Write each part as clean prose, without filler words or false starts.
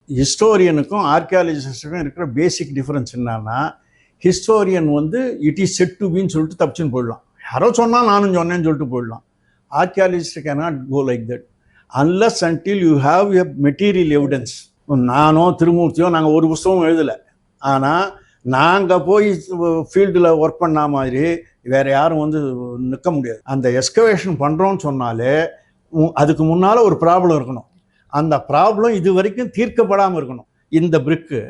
ஹிஸ்டோரியனுக்கும் ஆர்கியாலஜிஸ்ட்டுக்கும் இருக்கிற basic difference என்னன்னா, ஹிஸ்டோரியன் வந்து இட் இஸ் செட் டு பின்னு சொல்லிட்டு தப்பிச்சுன்னு போயிடலாம். யாரோ சொன்னால் நானும் சொன்னேன்னு சொல்லிட்டு போயிடலாம். Archaeologist cannot go like that unless until you have a material evidence. நானோ திருமூர்த்தியோ நாங்கள் ஒரு புஸ்தகம் எழுதலை. ஆனால் நாங்கள் போய் ஃபீல்டில் ஒர்க் பண்ண மாதிரி வேறு யாரும் வந்து நிற்க முடியாது. அந்த எஸ்கவேஷன் பண்ணுறோன்னு சொன்னாலே அதுக்கு முன்னால் ஒரு ப்ராப்ளம் இருக்கணும். அந்த ப்ராப்ளம் இது வரைக்கும் தீர்க்கப்படாமல் இருக்கணும். இந்த பிரிக்கு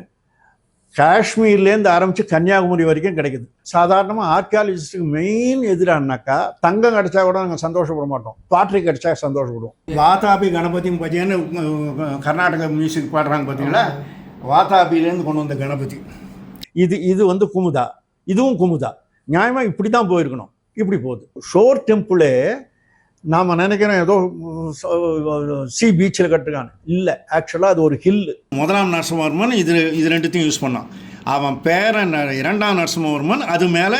காஷ்மீர்லேருந்து ஆரம்பித்து கன்னியாகுமரி வரைக்கும் கிடைக்குது. சாதாரணமாக ஆர்கியாலஜிஸ்ட்டுக்கு மெயின் எதிரானாக்கா தங்கம் கிடைச்சா கூட நாங்கள் சந்தோஷப்பட மாட்டோம், பாட்ரி கிடைச்சா சந்தோஷப்படுவோம். வாதாபி கணபதியும் பார்த்தீங்கன்னா கர்நாடக மியூசிக் பாடுறாங்க பார்த்தீங்களா, வாதாபிலேருந்து கொண்டு வந்த கணபதி. இது வந்து குமுதா, இதுவும் குமுதா. நியாயமாக இப்படி தான் போயிருக்கணும், இப்படி போகுது. ஷோர் டெம்பிளே நாம் நினைக்கிறோம் ஏதோ சி பீச்சில் கட்டுருக்கான்னு, இல்லை. ஆக்சுவலாக அது ஒரு ஹில்லு. முதலாம் நரசிம்மவர்மன் இது ரெண்டுத்தையும் யூஸ் பண்ணான். அவன் பேரன் இரண்டாம் நரசிம்மவர்மன் அது மேலே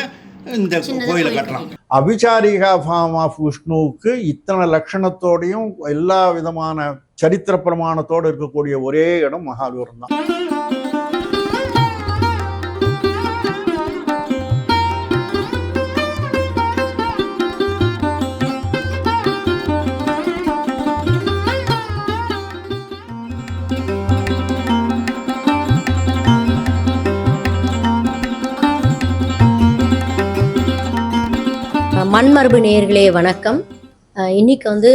இந்த கோயிலை கட்டுறான். அபிச்சாரிகா ஃபார்ம் ஆஃப் விஷ்ணுவுக்கு இத்தனை லட்சணத்தோடையும் எல்லா விதமான சரித்திர பிரமாணத்தோடு இருக்கக்கூடிய ஒரே இடம் மகாபலிபுரம் தான். மண்மரபு நேயர்களே வணக்கம். இன்னைக்கு வந்து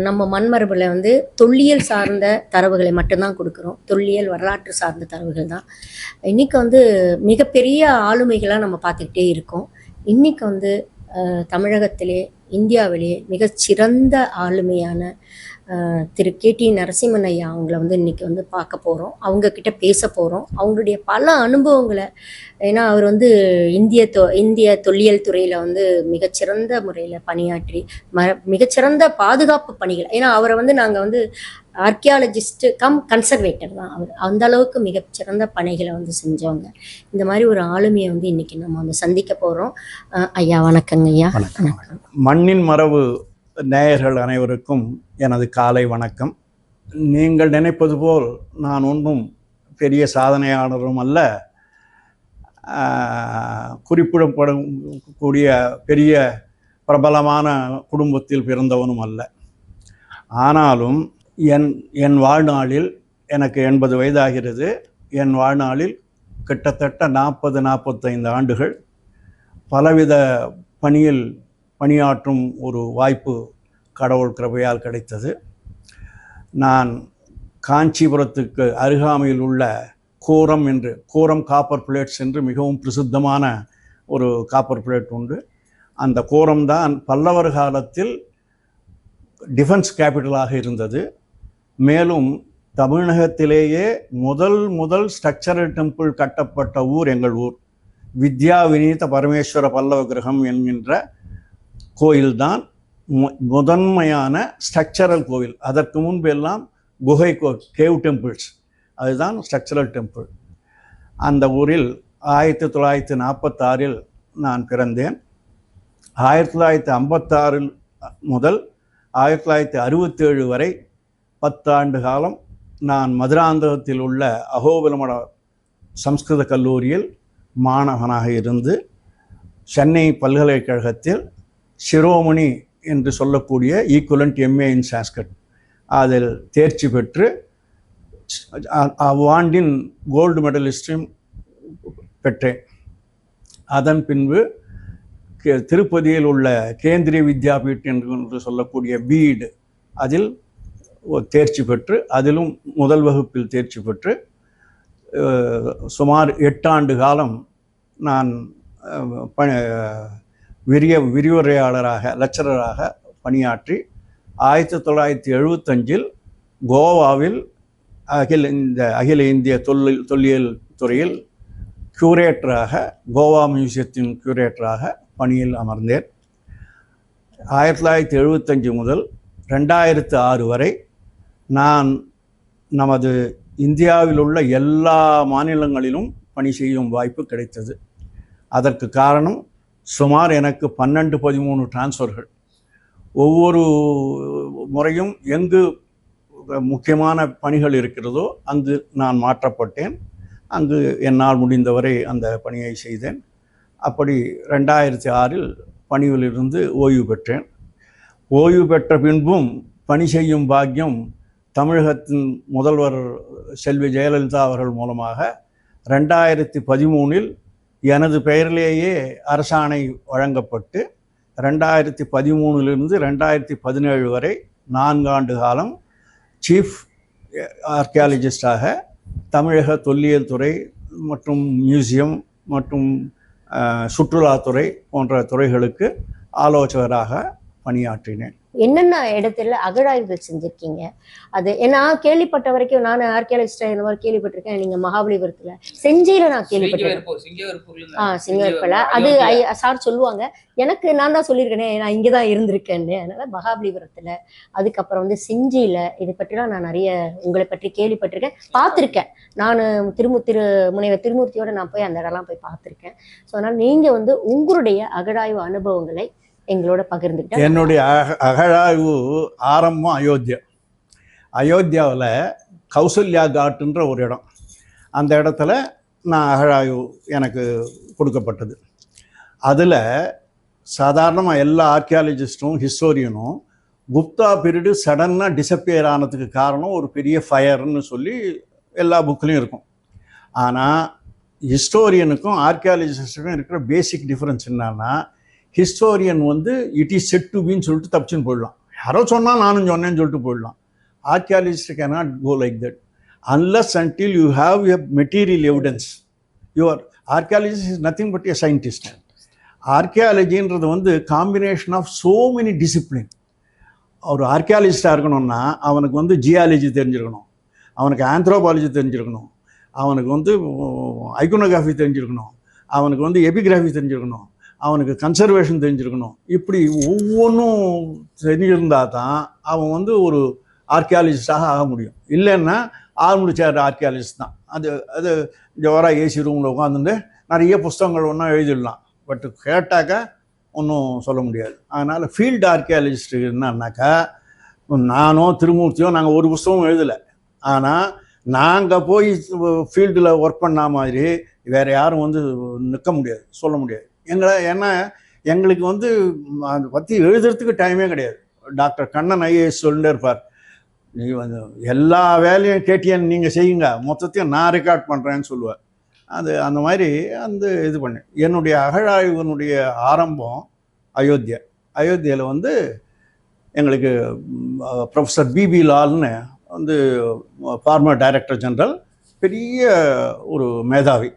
நம்ம மண்மரபில் வந்து தொல்லியல் சார்ந்த தரவுகளை மட்டும்தான் கொடுக்குறோம். தொல்லியல் வரலாற்று சார்ந்த தரவுகள் தான். இன்னைக்கு வந்து மிகப்பெரிய ஆளுமைகளாக நம்ம பார்த்துக்கிட்டே இருக்கோம். இன்னைக்கு வந்து தமிழகத்திலே இந்தியாவிலே மிகச்சிறந்த ஆளுமையான திரு கே.டி. நரசிம்மன் ஐயா அவங்கள வந்து இன்றைக்கி வந்து பார்க்க போகிறோம், அவங்கக்கிட்ட பேச போகிறோம். அவங்களுடைய பல அனுபவங்களை, ஏன்னா அவர் வந்து இந்திய தொல்லியல் துறையில் வந்து மிகச்சிறந்த முறையில் பணியாற்றி மிகச்சிறந்த பாதுகாப்பு பணிகள், ஏன்னா அவரை வந்து நாங்கள் வந்து ஆர்கியாலஜிஸ்ட்டு கன்சர்வேட்டர் தான் அவர், அந்த அளவுக்கு மிகச்சிறந்த பணிகளை வந்து செஞ்சவங்க. இந்த மாதிரி ஒரு ஆளுமையை வந்து இன்றைக்கி நம்ம வந்து சந்திக்க போகிறோம். ஐயா வணக்கங்க. ஐயா வணக்கம். மண்ணின் மரபு நேயர்கள் அனைவருக்கும் எனது காலை வணக்கம். நீங்கள் நினைப்பது போல் நான் ஒன்றும் பெரிய சாதனையாளரும் அல்ல, குறிப்பிடப்படக்கூடிய பெரிய பிரபலமான குடும்பத்தில் பிறந்தவனும் அல்ல. ஆனாலும் என் வாழ்நாளில் எனக்கு 80 வயதாகிறது. என் வாழ்நாளில் கிட்டத்தட்ட 40-45 ஆண்டுகள் பலவித பணியில் பணியாற்றும் ஒரு வாய்ப்பு கடவுள் கிருபையால் கிடைத்தது. நான் காஞ்சிபுரத்துக்கு அருகாமையில் உள்ள கோரம் காப்பர் பிளேட்ஸ் என்று மிகவும் பிரசித்தமான ஒரு காப்பர் பிளேட் உண்டு. அந்த கோரம் தான் பல்லவர் காலத்தில் டிஃபென்ஸ் கேபிட்டலாக இருந்தது. மேலும் தமிழகத்திலேயே முதல் ஸ்ட்ரக்சரல் டெம்பிள் கட்டப்பட்ட ஊர் எங்கள் ஊர். வித்யா வினீத பரமேஸ்வர பல்லவ கிரகம் என்கின்ற கோயில்தான் முதன்மையான ஸ்ட்ரக்சரல் கோவில். அதற்கு முன்பெல்லாம் குகை கேவ் டெம்பிள்ஸ், அதுதான் ஸ்ட்ரக்சரல் டெம்பிள். அந்த ஊரில் 1946 நான் பிறந்தேன். 1956 முதல் 1967 வரை 10 ஆண்டு காலம் நான் மதுராந்தகத்தில் உள்ள அகோபிலமட சம்ஸ்கிருத கல்லூரியில் மாணவனாக இருந்து சென்னை பல்கலைக்கழகத்தில் சிரோமணி என்று சொல்லக்கூடிய ஈக்குவலண்ட் எம்ஏ இன் சான்ஸ்கிரிட் அதில் தேர்ச்சி பெற்று அவ்வாண்டின் கோல்டு மெடலிஸ்டும் பெற்றேன். அதன் பின்பு திருப்பதியில் உள்ள கேந்திரிய வித்யாபீட் என்று சொல்லக்கூடிய பீடு அதில் தேர்ச்சி பெற்று, அதிலும் முதல் வகுப்பில் தேர்ச்சி பெற்று சுமார் 8 ஆண்டு காலம் நான் விரிவுரையாளராக லெக்சரராக பணியாற்றி 1975 கோவாவில் அகில இந்திய தொல்லியல் துறையில் கியூரேட்டராக, கோவா மியூசியத்தின் கியூரேட்டராக பணியில் அமர்ந்தேன். 1975 முதல் 2006 வரை நான் நமது இந்தியாவில் உள்ள எல்லா மாநிலங்களிலும் பணி செய்யும் வாய்ப்பு கிடைத்தது. அதற்கு காரணம் சுமார் எனக்கு 12-13 டிரான்ஸ்ஃபர்கள். ஒவ்வொரு முறையும் எங்கு முக்கியமான பணிகள் இருக்கிறதோ அங்கு நான் மாற்றப்பட்டேன். அங்கு என்னால் முடிந்தவரை அந்த பணியை செய்தேன். அப்படி 2006 பணியிலிருந்து ஓய்வு பெற்றேன். ஓய்வு பெற்ற பின்பும் பணி செய்யும் பாக்கியம் தமிழகத்தின் முதல்வர் செல்வி ஜெயலலிதா அவர்கள் மூலமாக 2013 எனது பெயரிலேயே அரசாணை வழங்கப்பட்டு 2013 2017 வரை 4 ஆண்டு காலம் சீஃப் ஆர்கியாலஜிஸ்டாக தமிழக தொல்லியல் துறை மற்றும் மியூசியம் மற்றும் சுற்றுலாத்துறை போன்ற துறைகளுக்கு ஆலோசகராக பணியாற்றினேன். என்னென்ன இடத்துல அகழாய்வுகள் செஞ்சுருக்கீங்க? அது ஏன்னா கேள்விப்பட்ட வரைக்கும் நான் ஆர்கியாலஜிஸ்டாக இந்த மாதிரி கேள்விப்பட்டிருக்கேன். நீங்கள் மகாபலிபுரத்தில் செஞ்சியில் நான் கேள்விப்பட்டிருக்கேன். சிங்கப்பூரில் அது சார் சொல்லுவாங்க. எனக்கு நான் தான் சொல்லியிருக்கேனே, நான் இங்கே தான் இருந்திருக்கேன்னு. அதனால் மகாபலிபுரத்தில், அதுக்கப்புறம் வந்து செஞ்சியில், இதை பற்றிலாம் நான் நிறைய உங்களை பற்றி கேள்விப்பட்டிருக்கேன், பார்த்துருக்கேன். நான் முனைவர் திருமூர்த்தியோடு நான் போய் அந்த இடம்லாம் போய் பார்த்துருக்கேன். ஸோ அதனால் நீங்கள் வந்து உங்களுடைய அகழாய்வு அனுபவங்களை எங்களோட பகிர்ந்துக்கிட்டேன். என்னுடைய அகழாய்வு ஆரம்பம் அயோத்தியாவில் கௌசல்யா காட்டுன்ற ஒரு இடம். அந்த இடத்துல நான் அகழாய்வு எனக்கு கொடுக்கப்பட்டது. அதில் சாதாரணமாக எல்லா ஆர்கியாலஜிஸ்ட்டும் ஹிஸ்டோரியனும் குப்தா பீரியடு சடனாக டிஸப்பியர் ஆனதுக்கு காரணம் ஒரு பெரிய ஃபயர்னு சொல்லி எல்லா புக்லேயும் இருக்கும். ஆனால் ஹிஸ்டோரியனுக்கும் ஆர்கியாலஜிஸ்ட்டுக்கும் இருக்கிற பேசிக் டிஃப்ரென்ஸ் என்னன்னா, ஹிஸ்டோரியன் வந்து இட் இஸ் செட் டு பின்னு சொல்லிட்டு தப்பிச்சுன்னு போயிடலாம். யாரோ சொன்னால் நானும் சொன்னேன்னு சொல்லிட்டு போயிடலாம். Archaeologist cannot go like that unless until you have a material evidence. Your archaeologist is nothing but a scientist. ஆர்கியாலஜின்றது வந்து combination of so many discipline. ஒரு ஆர்கியாலஜிஸ்டாக இருக்கணும்னா அவனுக்கு வந்து ஜியாலஜி தெரிஞ்சிருக்கணும், அவனுக்கு ஆந்த்ரோபாலஜி தெரிஞ்சிருக்கணும், அவனுக்கு வந்து ஐகோனோகிராஃபி தெரிஞ்சிருக்கணும், அவனுக்கு வந்து எபிகிராஃபி தெரிஞ்சிருக்கணும், அவனுக்கு கன்சர்வேஷன் தெரிஞ்சிருக்கணும். இப்படி ஒவ்வொன்றும் தெரிஞ்சிருந்தால் தான் அவன் வந்து ஒரு ஆர்கியாலஜிஸ்டாக ஆக முடியும். இல்லைன்னா ஆர்முடிச்சார் ஆர்கியாலஜிஸ்ட் தான். அது ஜோராக ஏசி ரூமில் உட்காந்துட்டு நிறைய புஸ்தகங்கள் ஒன்றா எழுதிடலாம், பட் கேட்டாக்கா ஒன்றும் சொல்ல முடியாது. அதனால் ஃபீல்டு ஆர்கியாலஜிஸ்ட் என்னன்னாக்கா, நானோ திருமூர்த்தியோ நாங்கள் ஒரு புஸ்தகம் எழுதலை. ஆனால் நாங்கள் போய் ஃபீல்டில் ஒர்க் பண்ண மாதிரி வேறு யாரும் வந்து நிற்க முடியாது, சொல்ல முடியாது ஏன்னா எங்களுக்கு வந்து அதை பற்றி எழுதுறதுக்கு டைமே கிடையாது. டாக்டர் கண்ணன் ஐஏஎஸ் சொல்லிட்டே இருப்பார், நீ வந்து எல்லா வேலையும் கேட்டியன்னு நீங்கள் செய்யுங்க, மொத்தத்தையும் நான் ரெக்கார்ட் பண்ணுறேன்னு சொல்லுவார். அது அந்த மாதிரி இது பண்ணேன். என்னுடைய அகழாய்வனுடைய ஆரம்பம் அயோத்தியாவில் வந்து எங்களுக்கு ப்ரொஃபஸர் பிபி லால்னு வந்து ஃபார்மர் டைரக்டர் ஜெனரல், பெரிய ஒரு மேதாவி,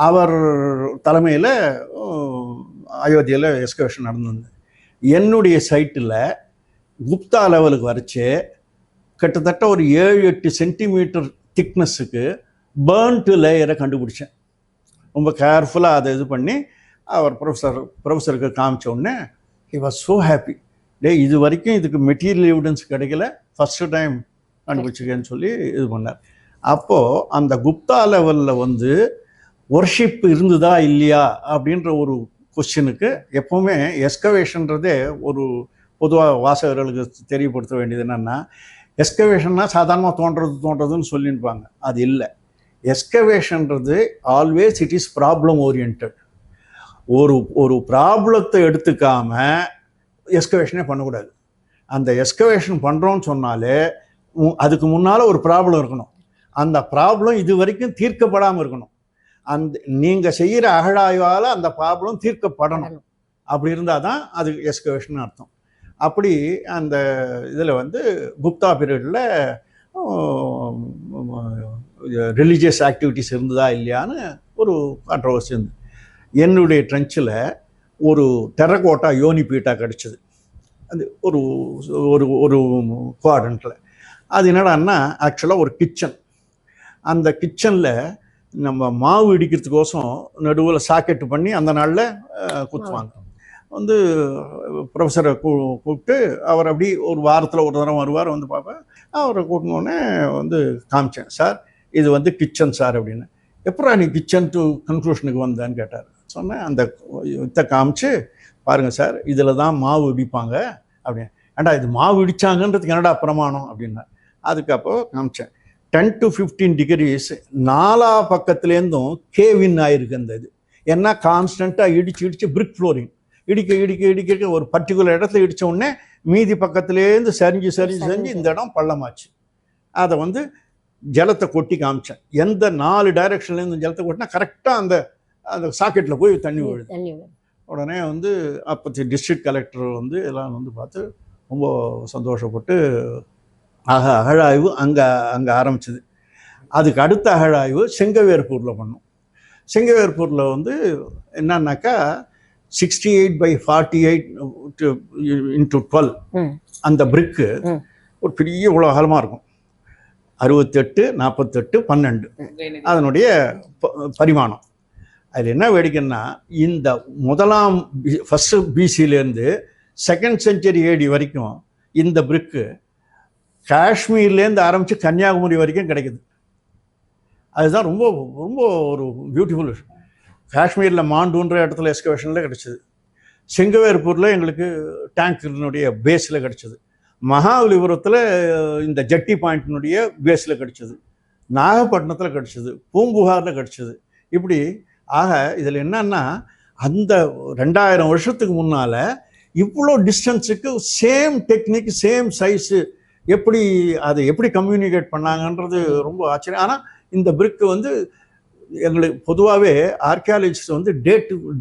அவர் தலைமையில் அயோத்தியில் எக்ஸ்கவேஷன் நடந்தது. என்னுடைய சைட்டில் குப்தா லெவலுக்கு வரைச்சு கிட்டத்தட்ட ஒரு 7-8 சென்டிமீட்டர் திக்னஸுக்கு பேர்ன்ட்டு லேயரை கண்டுபிடிச்சேன். ரொம்ப கேர்ஃபுல்லாக அதை இது பண்ணி அவர் ப்ரொஃபஸருக்கு காமிச்ச உடனே ஹி வாஸ் ஸோ ஹாப்பி. இது வரைக்கும் இதுக்கு மெட்டீரியல் எவிடன்ஸ் கிடைக்கல, ஃபஸ்ட்டு டைம் கண்டுபிடிச்சிக்கன்னு சொல்லி இது பண்ணார். அப்போது அந்த குப்தா லெவலில் வந்து ஒர்ஷிப் இருந்ததா இல்லையா அப்படின்ற ஒரு கொஸ்டினுக்கு எப்போவுமே எஸ்கவேஷன்றதே ஒரு பொதுவாக வாசகர்களுக்கு தெரியப்படுத்த வேண்டியது என்னென்னா, எஸ்கவேஷன்னா சாதாரணமாக தோன்றதுன்னு சொல்லியிருப்பாங்க. அது இல்லை. எஸ்கவேஷன்றது always it is problem orient. ஒரு ப்ராப்ளத்தை எடுத்துக்காம எஸ்கவேஷனே பண்ணக்கூடாது. அந்த எஸ்கவேஷன் பண்ணுறோன்னு சொன்னாலே அதுக்கு முன்னால் ஒரு ப்ராப்ளம் இருக்கணும். அந்த ப்ராப்ளம் இது வரைக்கும் தீர்க்கப்படாமல் இருக்கணும். நீங்கள் செய்கிற அகழாய்வால் அந்த ப்ராப்ளம் தீர்க்கப்படணும். அப்படி இருந்தால் தான் அது எஸ்கவேஷன் அர்த்தம். அப்படி அந்த இதில் வந்து குப்தா பீரியடில் ரிலீஜியஸ் ஆக்டிவிட்டிஸ் இருந்ததா இல்லையான்னு ஒரு கான்ட்ரவர்சி இருந்தது. என்னுடைய ட்ரென்ச்சில் ஒரு டெரகோட்டா யோனி பீட்டா கிடச்சிது. அது ஒரு ஒரு ஒரு குவாட்ரண்ட்டில். அது என்னடான்னா ஆக்சுவலாக ஒரு கிச்சன். அந்த கிச்சனில் நம்ம மாவு இடிக்கிறதுக்கோசம் நடுவில் சாக்கெட்டு பண்ணி அந்த நாளில் குத்துவாங்க. வந்து ப்ரொஃபஸரை கூப்பிட்டு அவர் அப்படி ஒரு வாரத்தில் ஒரு தடவை வருவார், வந்து பார்ப்பேன். அவரை கூட்டினோடனே வந்து காமிச்சேன், சார் இது வந்து கிச்சன் சார் அப்படின்னு. எப்படா நீ கிச்சன் டு கன்க்ளூஷனுக்கு வந்தேன்னு கேட்டார். சொன்னேன், அந்த இதை காமிச்சு பாருங்கள் சார், இதில் தான் மாவு இடிப்பாங்க அப்படின்னு. ஏண்டா இது மாவு இடித்தாங்கன்றதுக்கு என்னடா பிரமாணம் அப்படின்னா, அதுக்கப்போ காமிச்சேன் 10 to 15 degrees நாலா பக்கத்துலேருந்தும் கேவின் ஆயிருக்கு அந்த இது. ஏன்னா கான்ஸ்டண்ட்டாக இடிச்சு பிரிக் ஃப்ளோரிங் இடிக்க ஒரு பர்டிகுலர் இடத்துல இடித்த உடனே மீதி பக்கத்துலேருந்து சரிஞ்சு இந்த இடம் பள்ளமாச்சு. அதை வந்து ஜலத்தை கொட்டி காமிச்சேன். எந்த 4 டைரக்ஷன்லேருந்து ஜலத்தை கொட்டினா கரெக்டாக அந்த சாக்கெட்டில் போய் தண்ணி விழுது. உடனே வந்து அப்போ டிஸ்ட்ரிக்ட் கலெக்டர் வந்து எல்லாம் வந்து பார்த்து ரொம்ப சந்தோஷப்பட்டு அகழாய்வு அங்கே ஆரம்பிச்சது. அதுக்கு அடுத்த அகழாய்வு செங்கவேர்பூரில் பண்ணோம். செங்கவேர்பூரில் வந்து என்னன்னாக்கா 68/48 into 12 அந்த பிரிக்கு ஒரு பெரிய உலகமாக இருக்கும். 68, 48, 12 அதனுடைய பரிமாணம். அதில் என்ன வேடிக்கைன்னா இந்த முதலாம் ஃபஸ்ட்டு பிசிலேருந்து 2nd century AD வரைக்கும் இந்த பிரிக்கு காஷ்மீர்லேருந்து ஆரம்பித்து கன்னியாகுமரி வரைக்கும் கிடைக்குது. அதுதான் ரொம்ப ரொம்ப ஒரு பியூட்டிஃபுல் விஷயம். காஷ்மீரில் மாண்டூன்ற இடத்துல எக்ஸ்கவேஷனில் கிடச்சிது. செங்கவேர்பூரில் எங்களுக்கு டேங்கினுடைய பேஸில் கிடச்சிது. மகாபலிபுரத்தில் இந்த ஜட்டி பாயிண்டினுடைய பேஸில் கிடச்சிது. நாகப்பட்டினத்தில் கிடச்சிது. பூம்புகாரில் கிடச்சிது. இப்படி ஆக இதில் என்னன்னா அந்த 2000 வருஷத்துக்கு முன்னால் இவ்வளோ டிஸ்டன்ஸுக்கு சேம் டெக்னிக் சேம் சைஸு எப்படி கம்யூனிகேட் பண்ணாங்கன்றது ரொம்ப ஆச்சரியம். ஆனால் இந்த பிரிக்கு வந்து எங்களுக்கு பொதுவாகவே ஆர்கியாலஜிஸ்ட் வந்து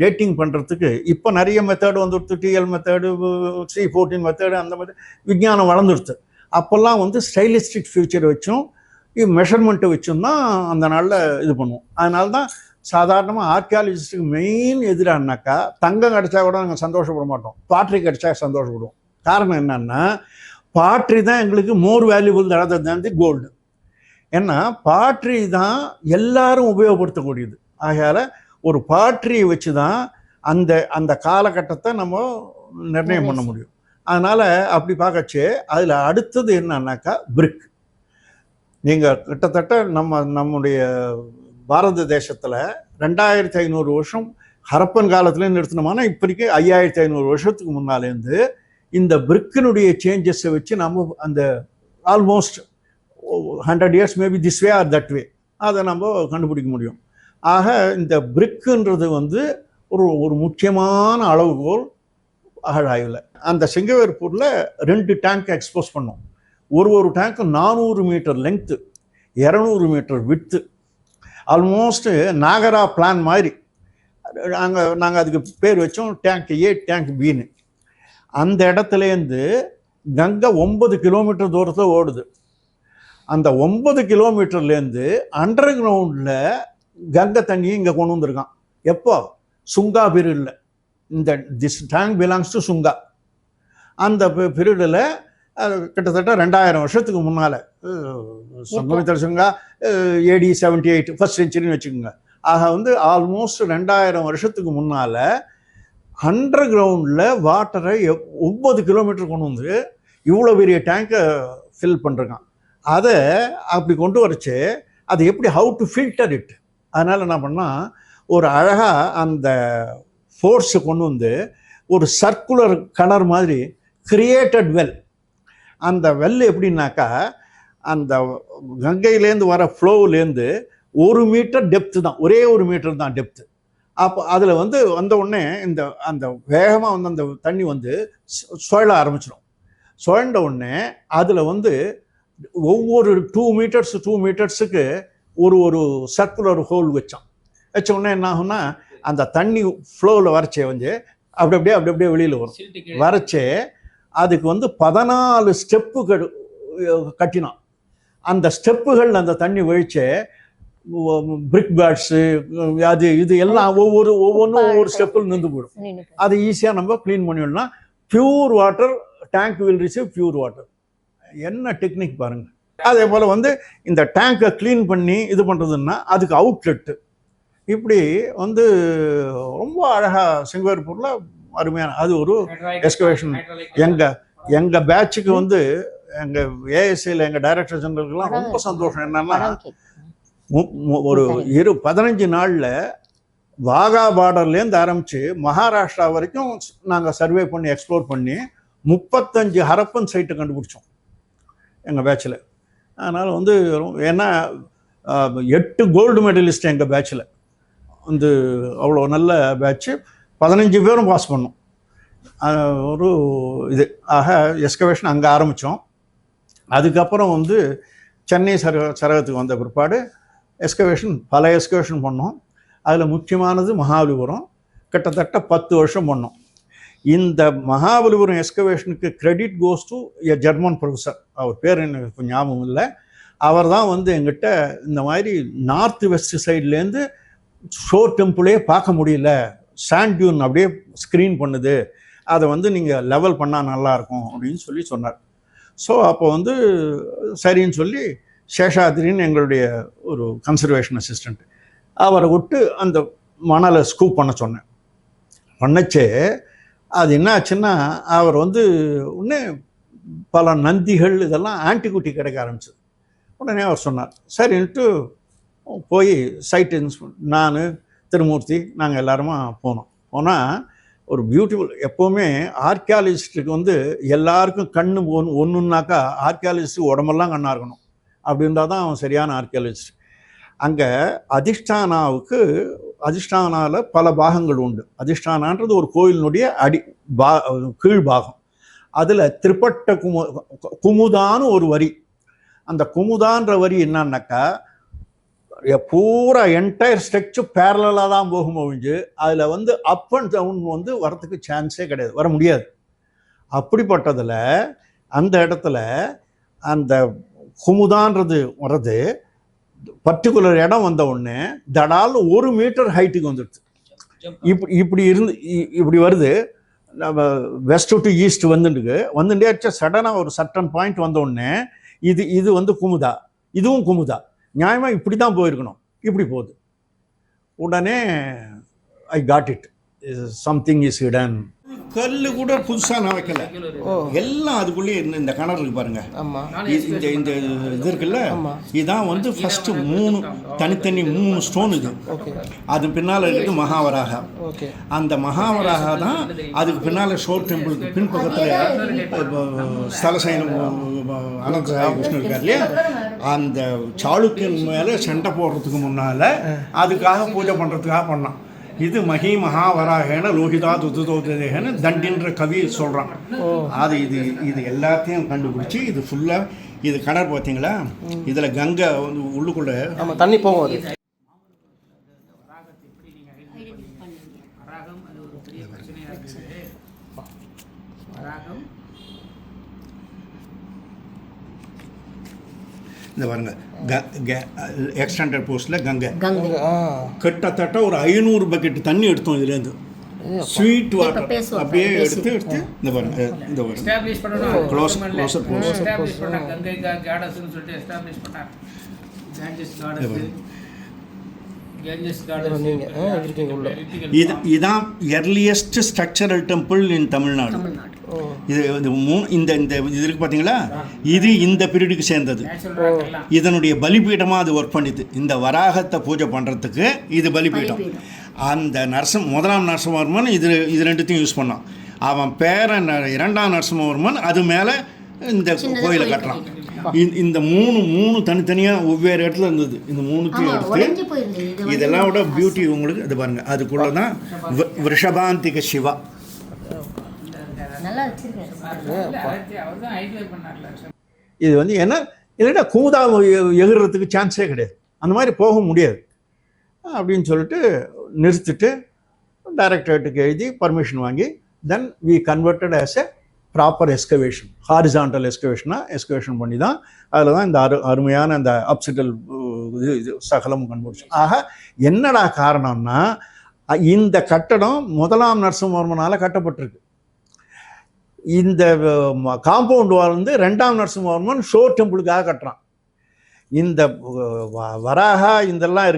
டேட்டிங் பண்ணுறதுக்கு இப்போ நிறைய மெத்தடு வந்துடுது. TL மெத்தடு, 314 மெத்தடு, அந்த மாதிரி விஞ்ஞானம் வளர்ந்துடுது. அப்போல்லாம் வந்து ஸ்டைலிஸ்டிக் ஃபியூச்சர் வச்சும் மெஷர்மெண்ட்டை வச்சும் தான் அந்த நாளில் இது பண்ணுவோம். அதனால தான் சாதாரணமாக ஆர்கியாலஜிஸ்ட்டுக்கு மெயின் எதிரானாக்கா தங்கம் கிடச்சா கூட நாங்கள் சந்தோஷப்பட மாட்டோம், பாட்ரி கிடச்சா சந்தோஷப்படுவோம். காரணம் என்னன்னா பாட்ரி தான் எங்களுக்கு மோர் வேல்யூபிள் தன் தி கோல்டு. ஏன்னா பாட்ரி தான் எல்லாரும் உபயோகப்படுத்தக்கூடியது. ஆகையால் ஒரு பாட்ரியை வச்சு தான் அந்த காலகட்டத்தை நம்ம நிர்ணயம் பண்ண முடியும். அதனால் அப்படி பார்க்கச்சு அதில் அடுத்தது என்னன்னாக்கா பிரிக். நீங்கள் கிட்டத்தட்ட நம்முடைய பாரத தேசத்தில் 2500 வருஷம் ஹரப்பன் காலத்துலேருந்து நிறுத்தினோம்னா இப்போதைக்கு 5500 வருஷத்துக்கு முன்னாலேருந்து இந்த பிரிக்கினுடைய சேஞ்சஸை வச்சு நம்ம அந்த almost 100 years maybe this way or that way அதை நம்ம கண்டுபிடிக்க முடியும். ஆக இந்த பிரிக்குன்றது வந்து ஒரு முக்கியமான அளவுகோல் அகழாய்வில். அந்த செங்கவேர்பூரில் 2 டேங்க் எக்ஸ்போஸ் பண்ணோம். ஒரு டேங்க்கு 400 metre length, 200 metre width, almost நாகரா பிளான் மாதிரி. நாங்கள் அதுக்கு பேர் வச்சோம் டேங்க் A, டேங்க் Bன்னு. அந்த இடத்துலேருந்து கங்கை 9 கிலோமீட்டர் தூரத்தில் ஓடுது. அந்த 9 கிலோமீட்டர்லேருந்து அண்டர் கிரவுண்டில் கங்கை தண்ணியை இங்கே கொண்டு வந்திருக்கான். எப்போ? சுங்கா பீரியடில். This tank belongs to Shunga. அந்த பீரியடில் கிட்டத்தட்ட 2000 வருஷத்துக்கு முன்னால் சங்கமித்திர சுங்கா AD 78 1st centuryன்னு வச்சுக்கோங்க. ஆக வந்து ஆல்மோஸ்ட் 2000 வருஷத்துக்கு முன்னால் அண்டர் கிரவுண்டில் வாட்டரை 9 கிலோமீட்டர் கொண்டு வந்து இவ்வளோ பெரிய டேங்கை ஃபில் பண்ணிருக்கான். அதை அப்படி கொண்டு வரச்சு அது எப்படி ஹவு டு ஃபில்டர் இட். அதனால் என்ன பண்ணால் ஒரு அழகாக அந்த ஃபோர்ஸை கொண்டு வந்து ஒரு சர்க்குலர் கலர் மாதிரி கிரியேட்டட் வெல். அந்த வெல் எப்படின்னாக்கா அந்த கங்கையிலேருந்து வர ஃப்ளோவிலேருந்து 1 மீட்டர் டெப்த்து தான், ஒரே 1 மீட்டர் தான் டெப்த்து. அப்போ அதில் வந்து வந்த உடனே அந்த வேகமாக வந்து அந்த தண்ணி வந்து சுழல ஆரம்பிச்சிடும். சுழண்ட உடனே அதில் வந்து ஒவ்வொரு 2 மீட்டர்ஸுக்கு ஒரு சர்க்குலர் ஹோல் வச்ச உடனே என்ன ஆகும்னா அந்த தண்ணி ஃப்ளோவில் வரைச்சே வந்து அப்படியே வெளியில் வரும். வரைச்சே அதுக்கு வந்து 14 ஸ்டெப்பு கட்டினான். அந்த ஸ்டெப்புகள் அந்த தண்ணி வழிச்சே பிரிக் பேட்ஸு இது எல்லாம் ஒவ்வொன்றும் ஒவ்வொரு ஸ்டெப்பில் நின்று போயிடும். அதை ஈஸியாக நம்ம க்ளீன் பண்ணிடலாம். Pure water tank will receive pure water. என்ன டெக்னிக் பாருங்கள். அதே போல் வந்து இந்த டேங்கை க்ளீன் பண்ணி இது பண்ணுறதுன்னா அதுக்கு அவுட்லெட்டு. இப்படி வந்து ரொம்ப அழகாக செங்கவேர்பூரில் அருமையான அது ஒரு எக்ஸ்கவேஷன். எங்கள் பேட்சுக்கு வந்து எங்கள் ஏஎஸ்ஐயில் எங்கள் டைரக்டர் ஜெனரலுக்குலாம் ரொம்ப சந்தோஷம். என்னன்னா ஒரு 15 நாளில் வாகா பார்டர்லேருந்து ஆரம்பித்து மகாராஷ்டிரா வரைக்கும் நாங்கள் சர்வே பண்ணி எக்ஸ்ப்ளோர் பண்ணி 35 ஹரப்பன் சைட்டை கண்டுபிடிச்சோம் எங்கள் பேட்சில். அதனால் வந்து ஏன்னா 8 கோல்டு மெடலிஸ்ட் எங்கள் பேட்சில் வந்து அவ்வளோ நல்ல பேட்ச்சு. 15 பேரும் பாஸ் பண்ணோம். ஒரு இது ஆக எஸ்கவேஷன் அங்கே ஆரம்பித்தோம். அதுக்கப்புறம் வந்து சென்னை சரகத்துக்கு வந்த பிற்பாடு பல எஸ்கவேஷன் பண்ணோம். அதில் முக்கியமானது மகாபலிபுரம். கிட்டத்தட்ட 10 வருஷம் பண்ணோம். இந்த மகாபலிபுரம் எஸ்கவேஷனுக்கு credit goes to a German professor. அவர் பேர் எனக்கு இப்போ ஞாபகம் இல்லை. அவர் தான் வந்து எங்கிட்ட இந்த மாதிரி நார்த் வெஸ்ட் சைட்லேருந்து ஷோர் டெம்பிளே பார்க்க முடியல, சாண்ட் டியூன் அப்படியே ஸ்க்ரீன் பண்ணுது, அதை வந்து நீங்கள் லெவல் பண்ணால் நல்லாயிருக்கும் அப்படின்னு சொல்லி சொன்னார். ஸோ அப்போ வந்து சரின்னு சொல்லி சேஷாத்ரின்னு எங்களுடைய ஒரு கன்சர்வேஷன் அசிஸ்டண்ட், அவரை விட்டு அந்த மணலை ஸ்கூப் பண்ண சொன்னேன். பண்ணச்சே அது என்ன ஆச்சுன்னா, அவர் வந்து இன்னும் பல நந்திகள் இதெல்லாம் ஆன்டிகுட்டி கிடைக்க ஆரம்பிச்சது. உடனே அவர் சொன்னார். சரின்ட்டு போய் சைட் நான் திருமூர்த்தி நாங்கள் எல்லாருமா போனால் ஒரு பியூட்டிஃபுல். எப்போவுமே ஆர்கியாலஜிஸ்ட்டுக்கு வந்து எல்லாருக்கும் கண்ணு ஒன்றுனாக்கா ஆர்கியாலஜிஸ்ட்டு உடம்பெல்லாம் கண்ணாக இருக்கணும். அப்படி இருந்தால் தான் அவன் சரியான ஆர்கியாலஜிஸ்ட். அங்கே அதிஷ்டானாவில் பல பாகங்கள் உண்டு. அதிஷ்டானான்றது ஒரு கோயிலினுடைய கீழ் பாகம். அதில் திரிபட்ட குமுதான்னு ஒரு வரி. அந்த குமுதான்ற வரி என்னன்னாக்கா பூரா என்டையர் ஸ்ட்ரக்சர் பேரலாக தான் போகும் ஒழிஞ்சு அதில் வந்து அப் அண்ட் டவுன் வந்து வரத்துக்கு சான்ஸே கிடையாது, வர முடியாது. அப்படிப்பட்டதில் அந்த இடத்துல அந்த குமுதான்றது வர்றது பர்டிகுலர் இடம் வந்த உடனே தடால் 1 மீட்டர் ஹைட்டுக்கு வந்துடுது. இப்படி வருது. நம்ம வெஸ்ட் டு ஈஸ்ட் வந்துட்டே சடனாக ஒரு சட்டன் பாயிண்ட் வந்த உடனே இது வந்து குமுதா, இதுவும் குமுதா, நியாயமாக இப்படி தான் போயிருக்கணும், இப்படி போகுது. உடனே I got it, something is hidden. கல் கூட புதுசாக நான் வைக்கல, எல்லாம் அதுக்குள்ளேயே இந்த கிணறு இருக்கு பாருங்க. இந்த இது இருக்குல்ல, இதுதான் வந்து ஃபஸ்ட்டு 3 தனித்தனி 3 ஸ்டோன். இது அது பின்னால் இருக்குது மகாவராகா. அந்த மகாவராகா தான் அதுக்கு பின்னால் ஷோர் டெம்பிளுக்கு பின்பக்கத்தில் ஸ்தலசைனம் அனந்த விஷ்ணு இருக்கார் இல்லையா, அந்த சாளுக்கியன் மேலே சண்டை போடுறதுக்கு முன்னால் அதுக்காக பூஜை பண்ணுறதுக்காக பண்ணான். இது மகாவராகேன லோகிதா துதுதோதேகன்னு தண்டின்ற கவி சொல்கிறான். அது இது எல்லாத்தையும் கண்டுபிடிச்சி இது ஃபுல்லாக இது கிணறு பார்த்தீங்களா, இதில் கங்கை வந்து உள்ளுக்குள்ளே தண்ணி போகும். இந்த பாருங்க எக்ஸ்டெண்டட் போஸ்ட்டில் கங்கை கிட்டத்தட்ட ஒரு 500 பக்கெட் தண்ணி எடுத்தோம் இதுலேருந்து. ஸ்வீட் வாட்டர் அப்படியே எடுத்து இந்த பாருங்க, இந்த பாருங்க க்ளோசர் இதுதான் earliest structural temple in Tamil Nadu. இது இந்த இது இருக்கு பார்த்தீங்களா, இது இந்த பீரியடுக்கு சேர்ந்தது. இதனுடைய பலிபீடமாக அது ஒர்க் பண்ணிது. இந்த வராகத்தை பூஜை பண்ணுறதுக்கு இது பலிபீடம். அந்த முதலாம் நரசிம்மவர்மன் இது ரெண்டுத்தையும் யூஸ் பண்ணான். அவன் பேரன் 2ஆம் நரசிம்மவர்மன் அது மேலே இந்த கோயிலை கட்டுறான். இந்த மூணு தனித்தனியாக ஒவ்வேறு இடத்துல இருந்தது. இந்த 3த்தையும் எடுத்து இதெல்லாம் விட பியூட்டி உங்களுக்கு இது பாருங்கள். அதுக்குள்ளே தான் ரிஷபாந்திக சிவா. இது வந்து என்ன இல்லைன்னா குமுதா எகுறதுக்கு சான்ஸே கிடையாது, அந்த மாதிரி போக முடியாது அப்படின்னு சொல்லிட்டு நிறுத்திட்டு டைரக்டரேட்டுக்கு எழுதி பர்மிஷன் வாங்கி then we converted as a proper excavation. Horizontal excavation பண்ணி தான் அதில் தான் இந்த அருமையான அந்த அப்சிட்டல் இது சகலமும் கண்டுபிடிச்சு. ஆக என்னடா காரணம்னா, இந்த கட்டடம் 1ஆம் நரசிம்மவர்மனால் கட்டப்பட்டிருக்கு. இந்த காம்பவுண்ட் வால் வந்து 2ஆம் நரசிம்மவர்மன் ஷோர் டெம்பிளுக்காக கட்டுறான். இந்த வராகா இதெல்லாம்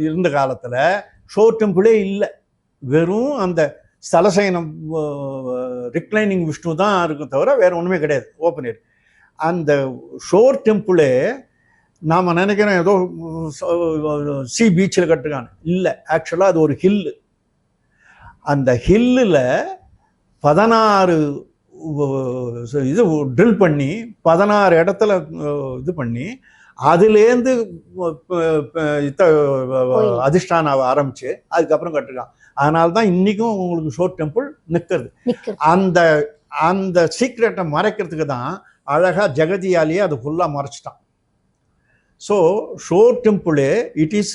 இருந்த காலத்தில் ஷோர் டெம்பிளே இல்லை, வெறும் அந்த ஸ்தலசைனம் ரிக்ளைனிங் விஷ்ணு தான் இருக்கும் தவிர வேறு ஒன்றுமே கிடையாது, ஓப்பன் ஏர். அந்த ஷோர் டெம்பிளே நாம் நினைக்கிறோம் ஏதோ பீச்சில் கட்டுருக்கான்னு, இல்லை, ஆக்சுவலாக அது ஒரு ஹில்லு. அந்த ஹில்லில் 16 இது ட்ரில் பண்ணி 16 இடத்துல இது பண்ணி அதுலேருந்து அதிஷ்டானாவை ஆரம்பிச்சு அதுக்கப்புறம் கட்டிருக்கான். அதனால தான் இன்னைக்கும் உங்களுக்கு ஷோர் டெம்பிள் நிற்கிறது. அந்த அந்த சீக்ரெட்டை மறைக்கிறதுக்கு தான் அழகா ஜெகதியாலேயே அது ஃபுல்லாக மறைச்சிட்டான். ஸோ ஷோர் டெம்பிளே it is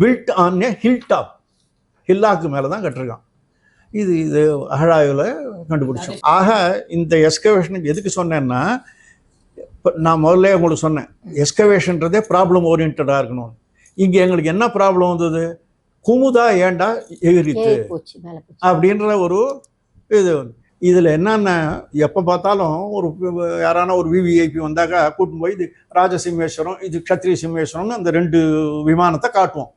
built on a hill top, ஹில்லாக்கு மேலே தான் கட்டிருக்கான். இது அகழாய்வில் கண்டுபிடிச்சோம். ஆக இந்த எஸ்கவேஷனுக்கு எதுக்கு சொன்னேன்னா, நான் முதல்ல உங்களுக்கு சொன்னேன் எஸ்கவேஷன்றதே ப்ராப்ளம் ஓரியன்டாக இருக்கணும். இங்கே எங்களுக்கு என்ன ப்ராப்ளம் வந்தது, குமுதா ஏண்டா எகிரித்து அப்படின்ற ஒரு இது. இதில் என்னென்ன எப்போ பார்த்தாலும் ஒரு யாரான ஒரு விவிஐபி வந்தாக்கா கூட்டின்னு போய் இது ராஜசிம்மேஸ்வரம் இது க்ஷத்ரிய சிம்மேஸ்வரம்னு அந்த 2 விமானத்தை காட்டுவோம்.